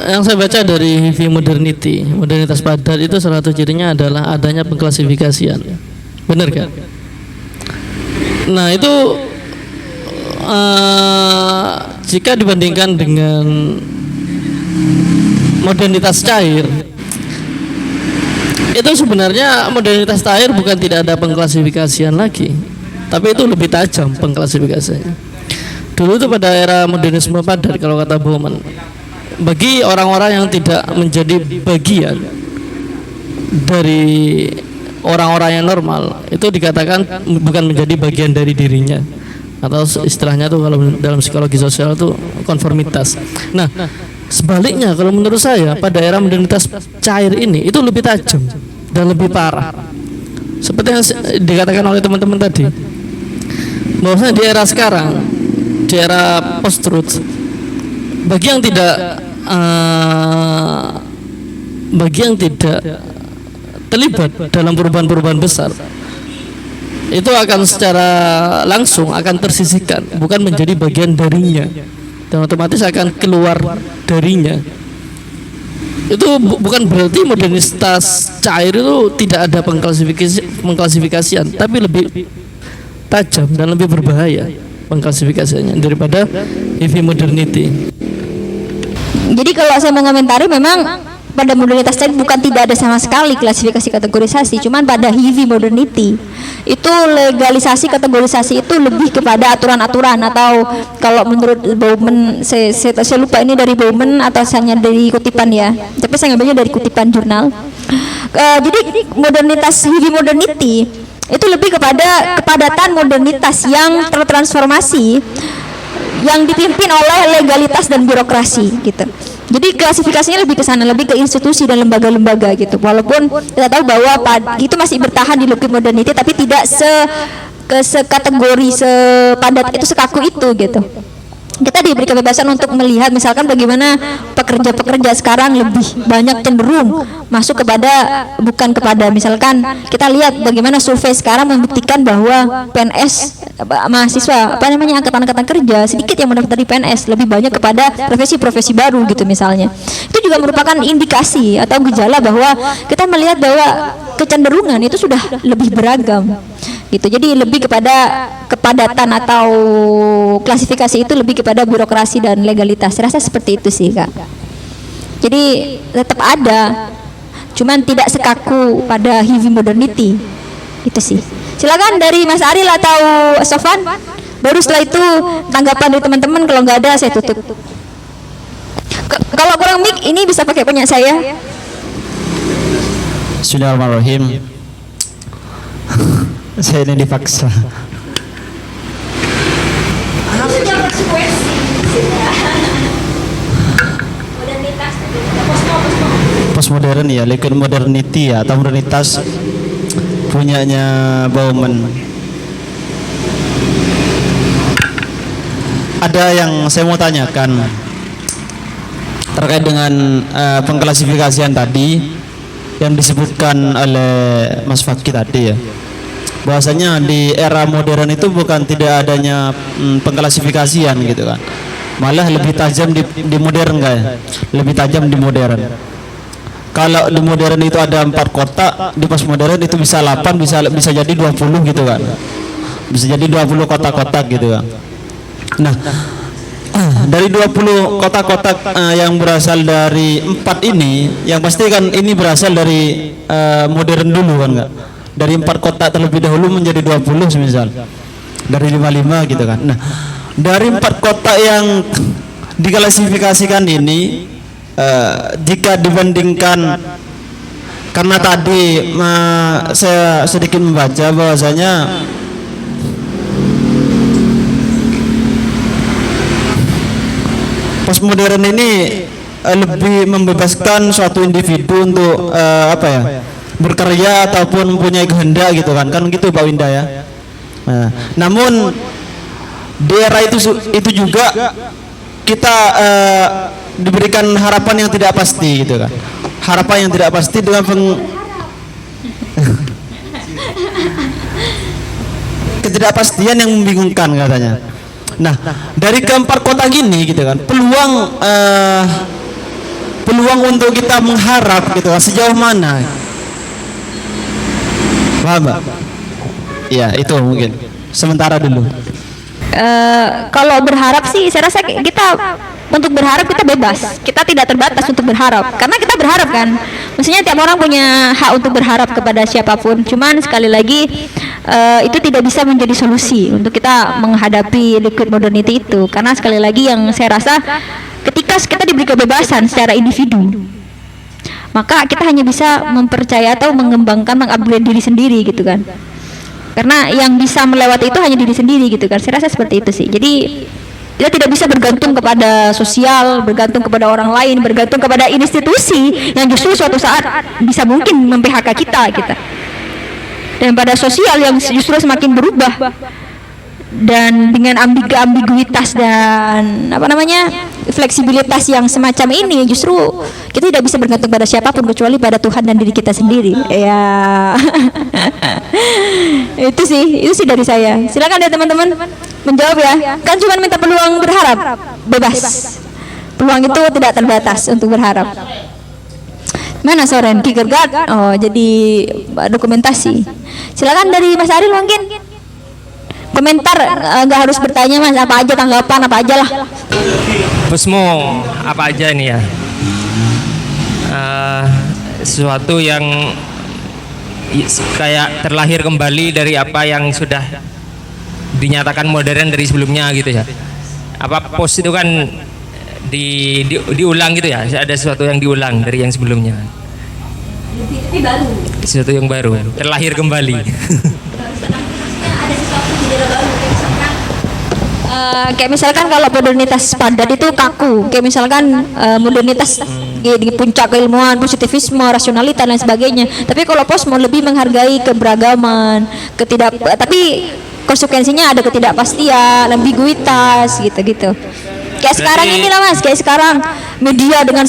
Yang saya baca dari HIV modernity, modernitas padat itu salah satu cirinya adalah adanya pengklasifikasian, benar kan? Nah itu jika dibandingkan dengan modernitas cair, itu sebenarnya modernitas cair bukan tidak ada pengklasifikasian lagi, tapi itu lebih tajam pengklasifikasiannya. Dulu itu pada era modernisme padat, kalau kata Bauman, bagi orang-orang yang tidak menjadi bagian dari orang-orang yang normal, itu dikatakan bukan menjadi bagian dari dirinya, atau istilahnya tuh kalau dalam psikologi sosial itu konformitas. Nah, sebaliknya kalau menurut saya pada era modernitas cair ini itu lebih tajam dan lebih parah. Seperti yang dikatakan oleh teman-teman tadi, bahwasanya di era sekarang, di era post-truth, bagi yang tidak terlibat dalam perubahan-perubahan besar, itu akan secara langsung akan tersisihkan, bukan menjadi bagian darinya, dan otomatis akan keluar darinya. Itu bukan berarti modernitas cair itu tidak ada pengklasifikasian, tapi lebih tajam dan lebih berbahaya pengklasifikasinya daripada HIV modernity. Jadi kalau saya mengomentari, memang pada modernitas cair bukan tidak ada sama sekali klasifikasi kategorisasi, cuman pada HIV modernity itu legalisasi kategorisasi itu lebih kepada aturan-aturan, atau kalau menurut Bauman, saya lupa ini dari Bauman atau hanya dari kutipan ya, tapi saya ngambilnya dari kutipan jurnal. Jadi modernitas HIV modernity itu lebih kepada kepadatan modernitas yang tertransformasi, yang dipimpin oleh legalitas dan birokrasi gitu. Jadi klasifikasinya lebih ke sana, lebih ke institusi dan lembaga-lembaga gitu. Walaupun kita tahu bahwa itu masih bertahan di liquid modernity, tapi tidak sekategori, sepadat itu, sekaku itu gitu. kita diberi kebebasan untuk melihat misalkan bagaimana pekerja-pekerja sekarang lebih banyak cenderung masuk bukan kepada misalkan kita lihat bagaimana survei sekarang membuktikan bahwa PNS mahasiswa angkatan kerja sedikit yang mendaftar di PNS, lebih banyak kepada profesi-profesi baru gitu misalnya. Itu juga merupakan indikasi atau gejala bahwa kita melihat bahwa kecenderungan itu sudah lebih beragam gitu. Jadi lebih kepada kepadatan atau klasifikasi itu lebih kepada birokrasi dan legalitas. Saya rasa seperti itu sih, Kak. Jadi tetap ada, cuman tidak sekaku pada heavy modernity. Itu sih. Silakan dari Mas Aril atau Sofan. Baru setelah itu tanggapan dari teman-teman, kalau nggak ada saya tutup. Kalau kurang mic ini bisa pakai punya saya. Bismillahirrahmanirrahim. Saya ini dipaksa. Postmodern ya, liquid modernity ya, atau modernitas punyanya Bauman. Ada yang saya mau tanyakan terkait dengan pengklasifikasian tadi yang disebutkan oleh Mas Fakih tadi ya, bahwasanya di era modern itu bukan tidak adanya pengklasifikasian gitu kan, malah lebih tajam di modern kayak, lebih tajam di modern. Kalau di modern itu ada 4 kotak, di postmodern itu bisa 8, bisa jadi 20 gitu kan, bisa jadi 20 kotak-kotak gitu kan. Nah, dari 20 kotak-kotak yang berasal dari 4 ini, yang pasti kan ini berasal dari modern dulu kan enggak? Dari 4 kotak terlebih dahulu menjadi 20 semisal, dari 55 gitu kan. Nah, dari 4 kotak yang diklasifikasikan ini, jika dibandingkan, karena tadi saya sedikit membaca bahwasanya postmodern ini lebih membebaskan suatu individu untuk berkarya ataupun mempunyai kehendak gitu kan gitu Pak Winda ya. Nah, namun di era itu juga kita diberikan harapan yang tidak pasti gitu kan, harapan yang tidak pasti dengan ketidakpastian yang membingungkan katanya. Nah, dari keempat kotak gini gitu kan, peluang untuk kita mengharap gitu kan, sejauh mana? Paham, Mbak? Ya, itu mungkin sementara dulu. Kalau berharap sih saya rasa kita untuk berharap kita bebas, kita tidak terbatas untuk berharap karena kita berharap kan, maksudnya tiap orang punya hak untuk berharap kepada siapapun, cuman sekali lagi itu tidak bisa menjadi solusi untuk kita menghadapi liquid modernity itu, karena sekali lagi yang saya rasa ketika kita diberi kebebasan secara individu, maka kita hanya bisa mempercaya atau mengembangkan, mengupgrade diri sendiri gitu kan, karena yang bisa melewati itu hanya diri sendiri gitu kan. Saya rasa seperti itu sih. Jadi kita tidak bisa bergantung kepada sosial, bergantung kepada orang lain, bergantung kepada institusi yang justru suatu saat bisa mungkin mem-PHK kita. Dan pada sosial yang justru semakin berubah dan dengan ambiguitas dan fleksibilitas yang semacam ini, justru kita tidak bisa bergantung pada siapapun kecuali pada Tuhan dan diri kita sendiri. Ya, itu sih dari saya. Silakan deh teman-teman menjawab ya. Kan cuma minta peluang berharap, bebas. Peluang itu tidak terbatas untuk berharap. Mana Soren Kierkegaard? Oh, jadi dokumentasi. Silakan dari Mas Aril mungkin. Komentar, nggak harus bertanya Mas, apa aja tanggapan apa aja lah. Pusmo apa aja ini ya, sesuatu yang kayak terlahir kembali dari apa yang sudah dinyatakan modern dari sebelumnya gitu ya. Apa post itu kan diulang gitu ya, ada sesuatu yang diulang dari yang sebelumnya, Tapi baru. sesuatu yang baru terlahir kembali. Kayak misalkan kalau modernitas padat itu kaku, kayak misalkan modernitas di puncak keilmuan, positivisme, rasionalitas dan lain sebagainya. Tapi kalau post mau lebih menghargai keberagaman, tapi konsekuensinya ada ketidakpastian, ambiguitas gitu-gitu. Kayak sekarang inilah Mas, kayak sekarang media dengan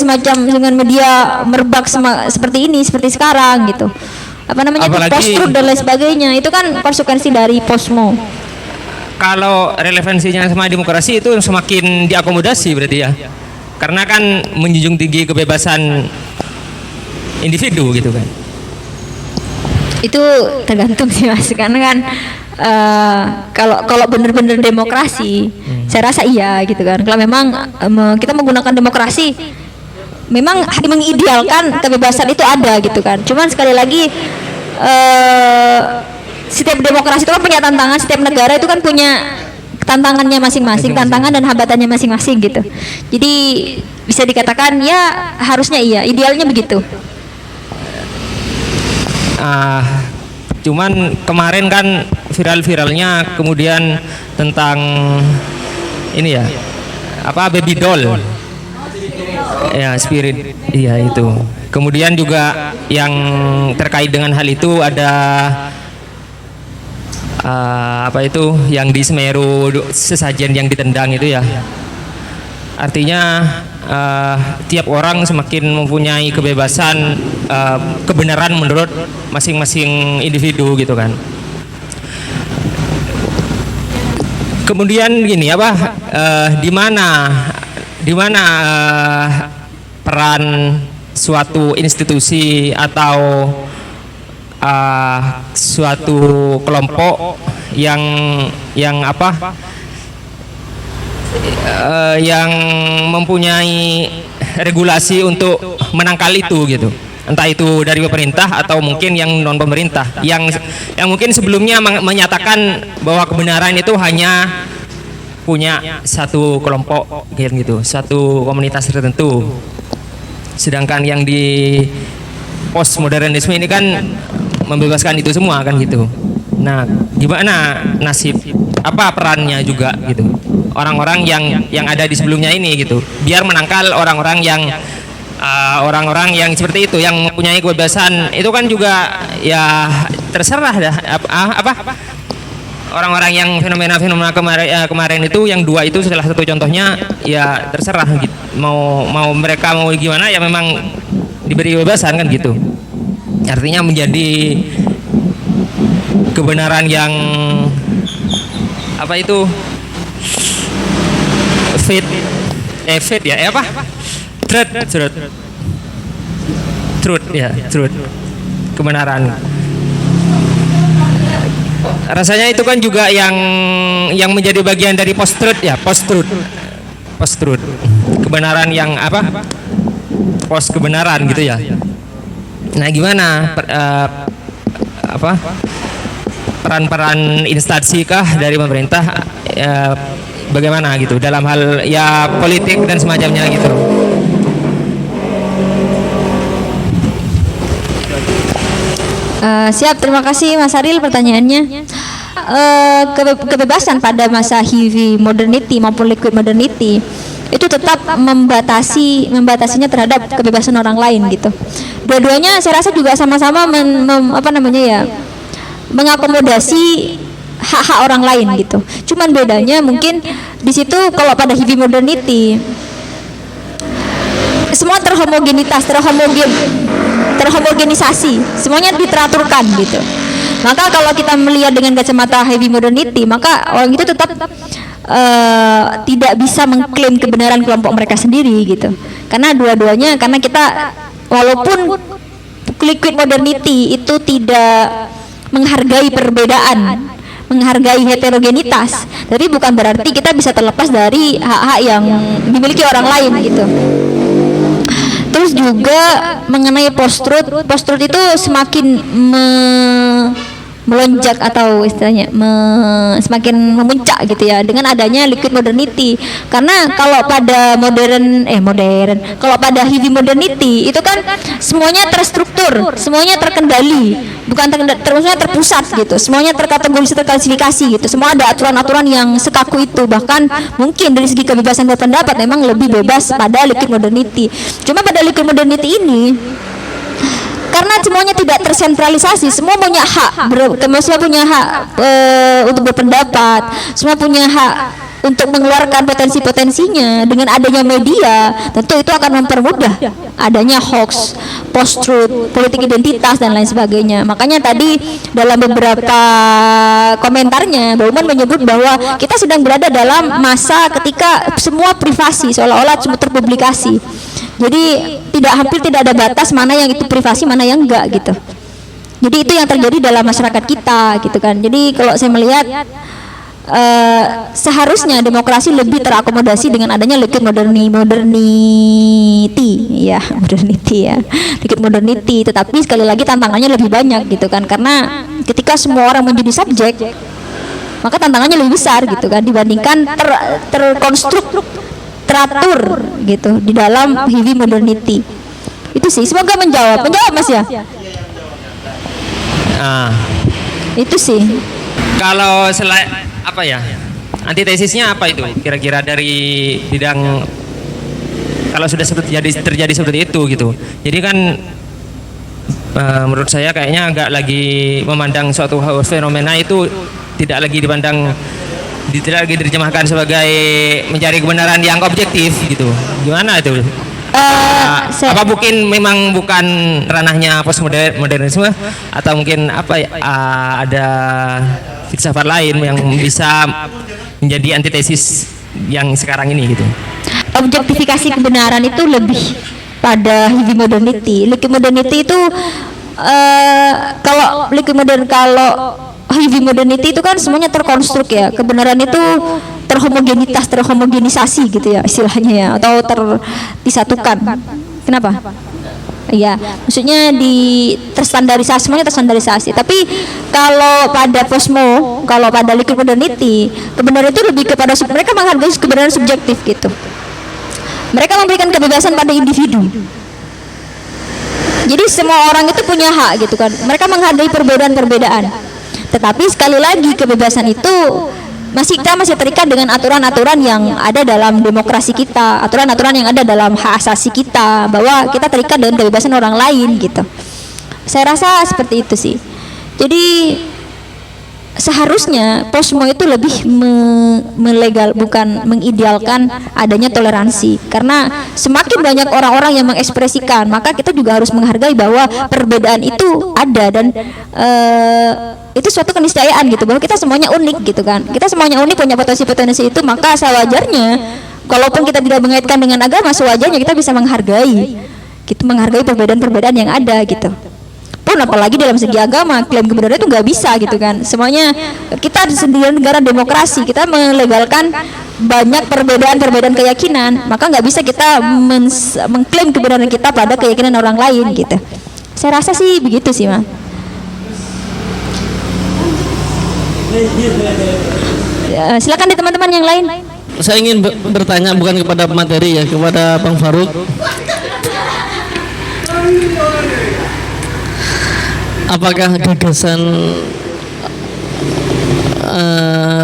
media merebak seperti ini, seperti sekarang gitu. Apa namanya, post-truth dan lain sebagainya, itu kan konsekuensi dari posmo. Kalau relevansinya sama demokrasi itu semakin diakomodasi berarti ya, karena kan menjunjung tinggi kebebasan individu gitu kan. Itu tergantung sih Mas, karena kan kalau benar-benar demokrasi, saya rasa iya gitu kan. Kalau memang kita menggunakan demokrasi, memang mengidealkan kebebasan itu ada gitu kan. Cuman sekali lagi setiap demokrasi itu kan punya tantangan, setiap negara itu kan punya tantangannya masing-masing, tantangan dan hambatannya masing-masing gitu. Jadi bisa dikatakan ya harusnya iya, idealnya begitu. Cuman kemarin kan viral-viralnya kemudian tentang ini ya, apa, baby doll ya, spirit, iya itu. Kemudian juga yang terkait dengan hal itu ada apa itu yang di Semeru, sesajen yang ditendang itu ya. Artinya tiap orang semakin mempunyai kebebasan kebenaran menurut masing-masing individu gitu kan. Kemudian gini apa, di mana peran suatu institusi atau suatu kelompok yang apa, yang mempunyai regulasi untuk menangkal itu gitu, entah itu dari pemerintah atau mungkin yang non pemerintah, yang mungkin sebelumnya menyatakan bahwa kebenaran itu hanya punya satu kelompok gitu, satu komunitas tertentu. Sedangkan yang di postmodernisme ini kan membebaskan itu semua kan gitu. Nah, gimana nasib, apa perannya juga gitu orang-orang yang ada di sebelumnya ini gitu, biar menangkal orang-orang yang seperti itu, yang mempunyai kebebasan itu kan juga ya terserah dah apa orang-orang yang fenomena kemarin itu, yang dua itu salah satu contohnya, ya terserah gitu, mau mereka mau gimana ya, memang diberi kebebasan kan gitu. Artinya menjadi kebenaran yang apa itu truth kebenaran. Rasanya itu kan juga yang menjadi bagian dari post truth kebenaran yang apa, post kebenaran gitu ya. Nah, gimana peran-peran instansi kah dari pemerintah, bagaimana gitu dalam hal ya politik dan semacamnya gitu. Siap, terima kasih Mas Aril pertanyaannya. Kebebasan pada masa heavy modernity maupun liquid modernity itu tetap membatasinya terhadap kebebasan orang lain gitu. Dua-duanya saya rasa juga sama-sama mengakomodasi hak-hak orang lain gitu. Cuman bedanya mungkin di situ kalau pada heavy modernity semua terhomogenisasi, semuanya diteraturkan gitu. Maka kalau kita melihat dengan kacamata heavy modernity, maka orang itu tetap tidak bisa mengklaim kebenaran kelompok mereka sendiri gitu. Karena dua-duanya, karena kita walaupun liquid modernity itu tidak menghargai perbedaan, menghargai heterogenitas, tapi bukan berarti kita bisa terlepas dari hak-hak yang dimiliki orang lain gitu. Terus juga mengenai post-truth itu semakin melonjak atau istilahnya semakin memuncak gitu ya dengan adanya liquid modernity. Karena kalau pada kalau pada heavy modernity itu kan semuanya terstruktur, semuanya terkendali, bukan maksudnya terpusat gitu, semuanya terkategorisasi, terklasifikasi gitu, semua ada aturan-aturan yang sekaku itu. Bahkan mungkin dari segi kebebasan berpendapat memang lebih bebas pada liquid modernity. Cuma pada liquid modernity ini karena semuanya tidak tersentralisasi, semua punya hak, semua punya hak untuk berpendapat, semua punya hak untuk mengeluarkan potensi-potensinya. Dengan adanya media, tentu itu akan mempermudah adanya hoax, post-truth, politik identitas dan lain sebagainya. Makanya tadi dalam beberapa komentarnya, Mbak Uman menyebut bahwa kita sedang berada dalam masa ketika semua privasi, seolah-olah semua terpublikasi. Jadi hampir tidak ada batas mana yang itu privasi, mana yang enggak gitu. Jadi itu yang terjadi dalam masyarakat kita gitu kan. Jadi kalau saya melihat seharusnya demokrasi lebih terakomodasi dengan adanya liquid modernity ya, liquid modernity. Tetapi sekali lagi tantangannya lebih banyak gitu kan, karena ketika semua orang menjadi subjek, maka tantangannya lebih besar gitu kan, dibandingkan terkonstruk, teratur gitu di dalam heavy modernity. Itu sih, semoga menjawab Mas ya. Itu sih. Kalau apa ya, antitesisnya apa itu kira-kira dari bidang kalau sudah terjadi seperti itu gitu. Jadi kan menurut saya kayaknya agak lagi memandang suatu fenomena itu tidak lagi diterjemahkan sebagai mencari kebenaran yang objektif gitu. Gimana itu? Apa mungkin memang bukan ranahnya postmodernisme, atau mungkin apa ya, ada filsafat lain yang bisa menjadi antitesis yang sekarang ini gitu. Objektifikasi kebenaran itu lebih pada heavy modernity. Liquid modernity itu kalau heavy modernity itu kan semuanya terkonstruk ya. Kebenaran itu terhomogenisasi gitu ya istilahnya ya, atau disatukan. Kenapa? Iya, maksudnya terstandarisasi, semuanya terstandarisasi. Tapi kalau pada liquid modernity, kebenaran itu lebih kepada mereka menghargai kebenaran subjektif gitu. Mereka memberikan kebebasan pada individu. Jadi semua orang itu punya hak gitu kan. Mereka menghargai perbedaan-perbedaan. Tetapi sekali lagi kebebasan itu kita masih terikat dengan aturan-aturan yang ada dalam demokrasi kita, aturan-aturan yang ada dalam hak asasi kita, bahwa kita terikat dengan kebebasan orang lain gitu. Saya rasa seperti itu sih. Jadi seharusnya posmo itu lebih mengidealkan adanya toleransi, karena semakin banyak orang-orang yang mengekspresikan, maka kita juga harus menghargai bahwa perbedaan itu ada, dan itu suatu keniscayaan gitu, bahwa kita semuanya unik gitu kan. Kita semuanya unik, punya potensi-potensi itu, maka sewajarnya kalaupun kita tidak mengaitkan dengan agama, sewajarnya kita bisa menghargai perbedaan-perbedaan yang ada gitu. Pun apalagi dalam segi agama, klaim kebenaran itu nggak bisa gitu kan. Semuanya kita sendiri negara demokrasi, kita melegalkan banyak perbedaan-perbedaan keyakinan, maka nggak bisa kita mengklaim kebenaran kita pada keyakinan orang lain gitu. Saya rasa sih begitu sih, Ma. Silakan di teman-teman yang lain. Saya ingin bertanya bukan kepada materi ya, kepada Bang Faruk. Apakah gagasan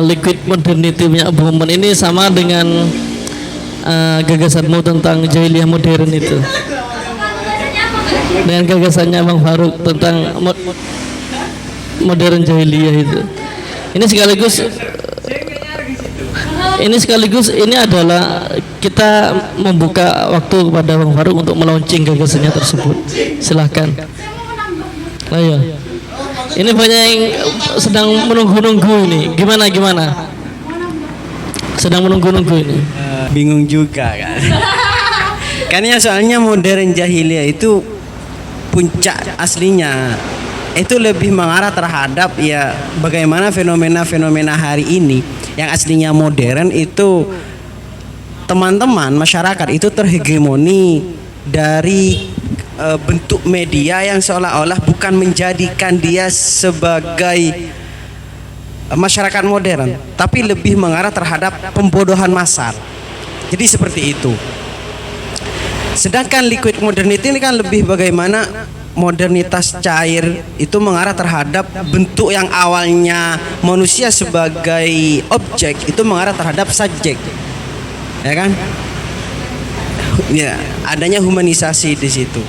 liquid modernity punya Bung Uman ini sama dengan gagasanmu tentang jahiliyah modern itu? Dengan gagasannya Bang Faruk tentang modern jahiliyah itu? Ini sekaligus ini adalah kita membuka waktu kepada Bang Faruk untuk melaunching gagasannya tersebut. Silahkan. Ayo. Ini banyak yang sedang menunggu-nunggu ini. Gimana? Sedang menunggu-nunggu ini. Bingung juga kan. Karena soalnya modern jahiliyah itu puncak aslinya itu lebih mengarah terhadap ya bagaimana fenomena-fenomena hari ini yang aslinya modern itu teman-teman masyarakat itu terhegemoni dari bentuk media yang seolah-olah bukan menjadikan dia sebagai masyarakat modern, tapi lebih mengarah terhadap pembodohan massal. Jadi seperti itu. Sedangkan liquid modernity ini kan lebih bagaimana modernitas cair itu mengarah terhadap bentuk yang awalnya manusia sebagai objek itu mengarah terhadap subjek, ya kan? Ya, adanya humanisasi di situ.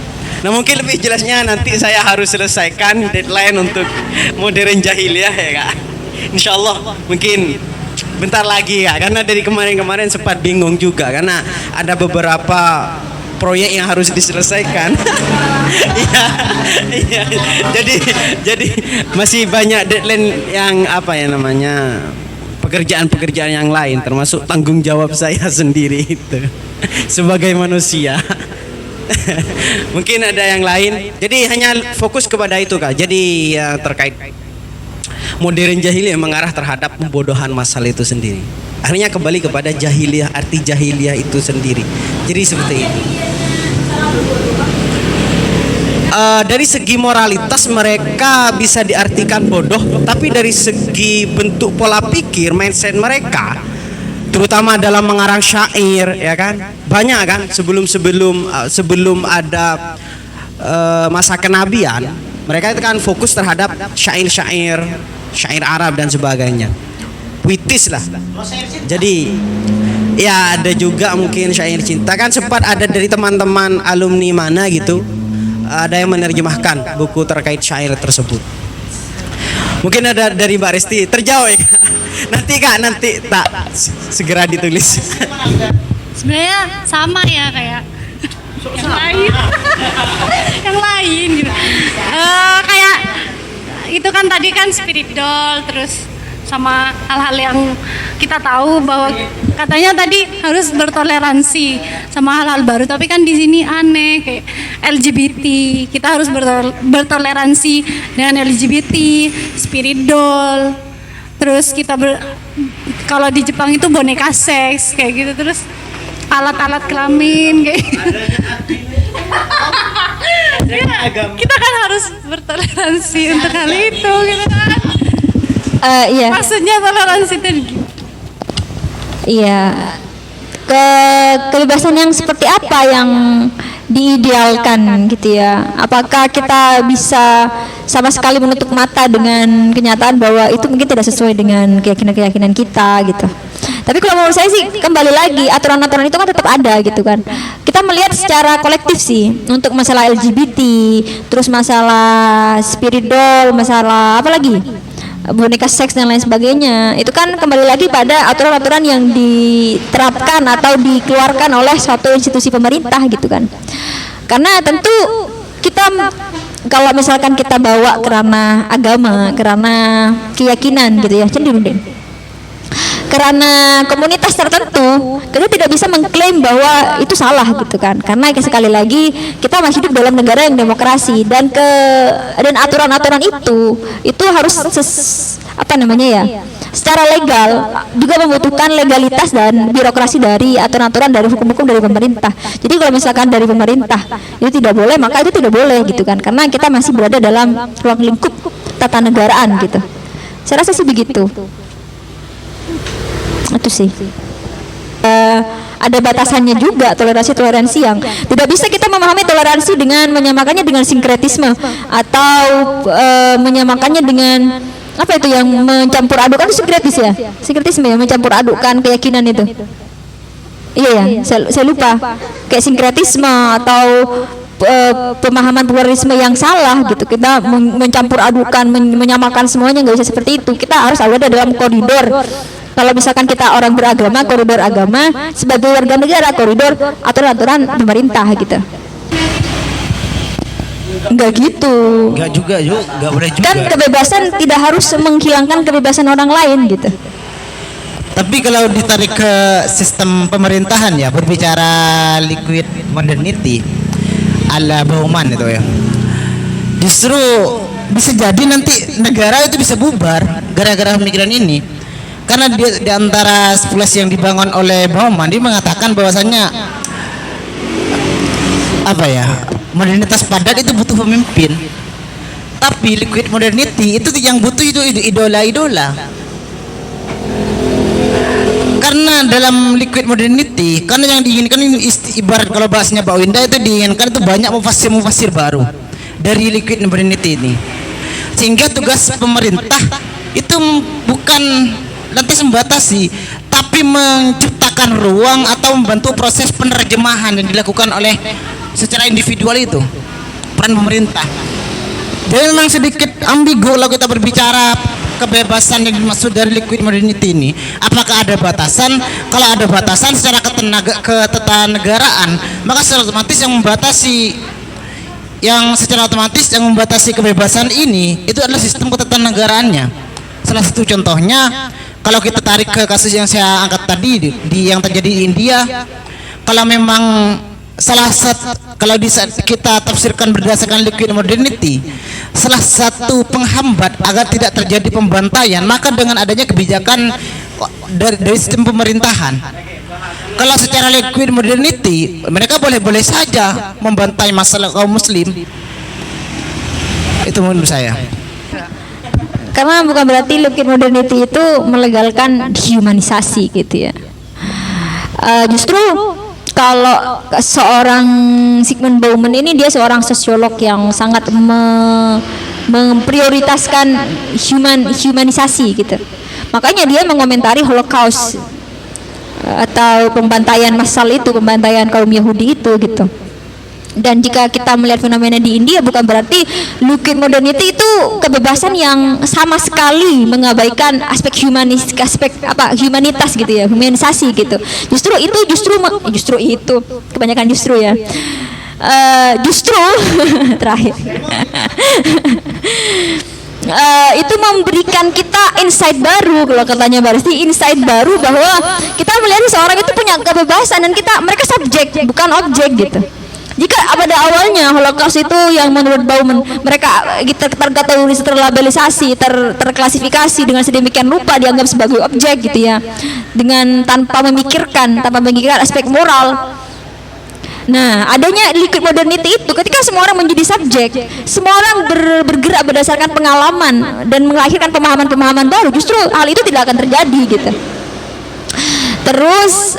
Nah mungkin lebih jelasnya nanti saya harus selesaikan deadline untuk modern jahiliyah ya kak. Insya Allah mungkin bentar lagi ya, karena dari kemarin-kemarin sempat bingung juga karena ada beberapa proyek yang harus diselesaikan. Iya, iya. Jadi masih banyak deadline yang apa ya namanya, pekerjaan-pekerjaan yang lain, termasuk tanggung jawab saya sendiri itu sebagai manusia. Mungkin ada yang lain. Jadi hanya fokus kepada itu kak. Jadi terkait modern jahiliyah mengarah terhadap pembodohan masal itu sendiri. Akhirnya kembali kepada jahiliyah, arti jahiliyah itu sendiri. Jadi seperti itu. Dari segi moralitas mereka bisa diartikan bodoh, tapi dari segi bentuk pola pikir, mindset mereka, terutama dalam mengarang syair, ya kan, banyak kan sebelum ada masa kenabian, mereka itu kan fokus terhadap syair Arab dan sebagainya, puitis lah. Jadi ya ada juga mungkin syair cinta kan, sempat ada dari teman-teman alumni mana gitu, ada yang menerjemahkan buku terkait syair tersebut. Mungkin ada dari Mbak Resti terjawab ya kak? Nanti tak segera ditulis. Sebenarnya sama ya kayak yang lain. Yang lain gitu. Kayak itu kan tadi kan spirit doll, terus sama hal-hal yang kita tahu bahwa katanya tadi harus bertoleransi sama hal-hal baru, tapi kan di sini aneh kayak LGBT, kita harus bertoleransi dengan LGBT, spirit doll, terus kita kalau di Jepang itu boneka seks kayak gitu, terus alat-alat kelamin kayak gitu. Ya, kita kan harus bertoleransi untuk hal itu gitu kan. Iya. Maksudnya toleransi itu Iya. Kebebasan yang seperti apa yang diidealkan gitu ya? Apakah kita bisa sama sekali menutup mata dengan kenyataan bahwa itu mungkin tidak sesuai dengan keyakinan-keyakinan kita gitu? Tapi kalau menurut saya sih kembali lagi aturan-aturan itu kan tetap ada gitu kan. Kita melihat secara kolektif sih untuk masalah LGBT, terus masalah spirit doll, masalah apa lagi? Boneka seks dan lain sebagainya. Itu kan kembali lagi pada aturan-aturan yang diterapkan atau dikeluarkan oleh suatu institusi pemerintah gitu kan. Karena tentu kita kalau misalkan kita bawa ke ranah agama, ke ranah keyakinan gitu ya, cenderung karena komunitas tertentu kita tidak bisa mengklaim bahwa itu salah gitu kan, karena sekali lagi kita masih hidup dalam negara yang demokrasi dan aturan-aturan itu harus secara legal juga membutuhkan legalitas dan birokrasi dari aturan-aturan dari hukum-hukum dari pemerintah. Jadi kalau misalkan dari pemerintah itu tidak boleh, maka itu tidak boleh gitu kan, karena kita masih berada dalam ruang lingkup tata negaraan gitu. Saya rasa sih begitu. Itu sih ada batasannya juga, toleransi yang tidak bisa kita memahami toleransi dengan menyamakannya dengan sinkretisme atau menyamakannya dengan apa itu yang mencampur adukan, itu sinkretisme ya, mencampur adukan keyakinan itu. Iya ya, saya lupa, kayak sinkretisme atau pemahaman pluralisme yang salah gitu. Kita mencampur adukan, menyamakan semuanya, nggak bisa seperti itu. Kita harus ada dalam koridor. Kalau misalkan kita orang beragama, koridor agama, sebagai warga negara, koridor aturan-aturan pemerintah gitu. Enggak gitu. Enggak juga, enggak boleh juga. Kan kebebasan tidak harus menghilangkan kebebasan orang lain gitu. Tapi kalau ditarik ke sistem pemerintahan ya, berbicara liquid modernity ala Bauman itu ya, justru bisa jadi nanti negara itu bisa bubar gara-gara pemikiran ini. Karena di antara 11 yang dibangun oleh Bauman, dia mengatakan bahwasannya apa ya, modernitas padat itu butuh pemimpin, tapi liquid modernity itu yang butuh itu idola-idola. Karena dalam liquid modernity, karena yang diinginkan ibarat kalau bahasanya Mbak Winda itu diinginkan itu banyak mufasir baru dari liquid modernity ini, sehingga tugas pemerintah itu bukan lantas membatasi, tapi menciptakan ruang atau membantu proses penerjemahan yang dilakukan oleh secara individual itu. peran pemerintah. Jadi memang sedikit ambigu kalau kita berbicara kebebasan yang dimaksud dari liquid modernity ini. Apakah ada batasan? Kalau ada batasan secara ketatanegaraan, maka secara otomatis yang membatasi kebebasan ini itu adalah sistem ketanegaraannya. Salah satu contohnya, kalau kita tarik ke kasus yang saya angkat tadi yang terjadi di India, kalau memang kalau kita tafsirkan berdasarkan liquid modernity, salah satu penghambat agar tidak terjadi pembantaian, maka dengan adanya kebijakan dari sistem pemerintahan. Kalau secara liquid modernity, mereka boleh-boleh saja membantai masalah kaum muslim. Itu menurut saya. Karena bukan berarti liquid modernity itu melegalkan dehumanisasi gitu ya. Justru kalau seorang Zygmunt Bauman ini, dia seorang sosiolog yang sangat memprioritaskan humanisasi gitu. Makanya dia mengomentari Holocaust atau pembantaian massal itu, pembantaian kaum Yahudi itu gitu. Dan jika kita melihat fenomena di India, bukan berarti liquid modernity itu kebebasan yang sama sekali mengabaikan aspek humanitas gitu ya, humanisasi gitu. Justru itu kebanyakan justru ya. Justru terakhir itu memberikan kita insight baru, kalau katanya Barsti, insight baru bahwa kita melihat seseorang itu punya kebebasan dan mereka subjek bukan objek gitu. Jika pada awalnya Holocaust itu yang menurut Bauman mereka terkategorisasi, terlabelisasi, terklasifikasi dengan sedemikian rupa, dianggap sebagai objek gitu ya, dengan tanpa memikirkan aspek moral. Nah, adanya liquid modernity itu ketika semua orang menjadi subjek, semua orang bergerak berdasarkan pengalaman dan melahirkan pemahaman-pemahaman baru, justru hal itu tidak akan terjadi gitu. Terus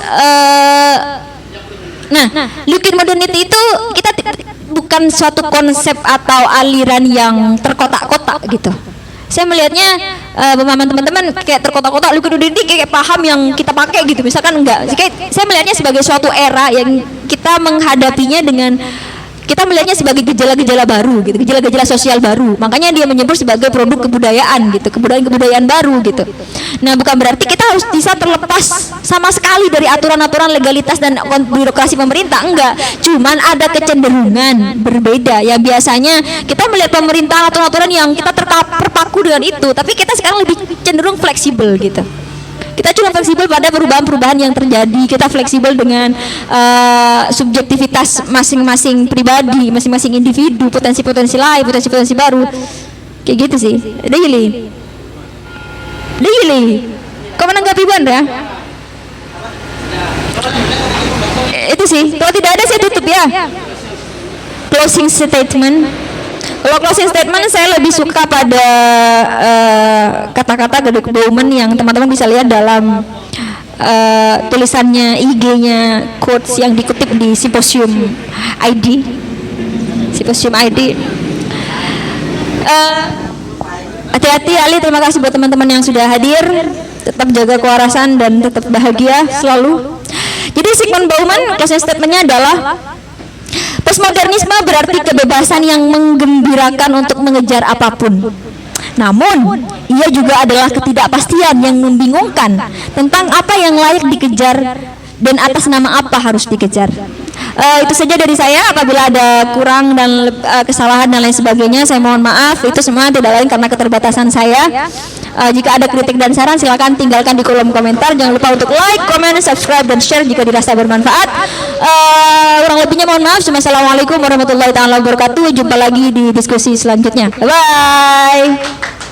nah, liquid modernity itu kita bukan suatu konsep atau aliran yang terkotak-kotak gitu. Saya melihatnya pemahaman teman-teman kayak terkotak-kotak, liquid modernity kayak paham yang kita pakai gitu. Misalkan enggak. Saya melihatnya sebagai suatu era yang kita menghadapinya dengan, kita melihatnya sebagai gejala-gejala baru gitu, gejala-gejala sosial baru. Makanya dia menyebut sebagai produk kebudayaan gitu, kebudayaan baru gitu. Nah, bukan berarti kita harus bisa terlepas sama sekali dari aturan-aturan legalitas dan birokrasi pemerintah, enggak. Cuman ada kecenderungan berbeda. Ya biasanya kita melihat pemerintah aturan-aturan yang kita terpaku dengan itu, tapi kita sekarang lebih cenderung fleksibel gitu. Kita cuma fleksibel pada perubahan-perubahan yang terjadi. Kita fleksibel dengan subjektivitas masing-masing pribadi, masing-masing individu, potensi-potensi lain, potensi-potensi baru. Kayak gitu sih. Daily. Kau menanggapi Banda? Itu sih. Kalau tidak ada saya tutup ya. Closing statement. Kalau closing statement saya lebih suka pada kata-kata dari Bauman yang teman-teman bisa lihat dalam tulisannya, IG-nya, quotes yang dikutip di Symposium ID. Hati-hati Ali, terima kasih buat teman-teman yang sudah hadir. Tetap jaga kewarasan dan tetap bahagia selalu. Jadi Zygmunt Bauman closing statement-nya adalah postmodernisme berarti kebebasan yang menggembirakan untuk mengejar apapun. Namun, ia juga adalah ketidakpastian yang membingungkan tentang apa yang layak dikejar dan atas nama apa harus dikejar. Itu saja dari saya. Apabila ada kurang dan kesalahan dan lain sebagainya, saya mohon maaf. Itu semua tidak lain karena keterbatasan saya. Jika ada kritik dan saran, silakan tinggalkan di kolom komentar. Jangan lupa untuk like, comment, subscribe, dan share jika dirasa bermanfaat. Kurang lebihnya mohon maaf. Assalamualaikum warahmatullahi wabarakatuh. Jumpa lagi di diskusi selanjutnya. Bye bye.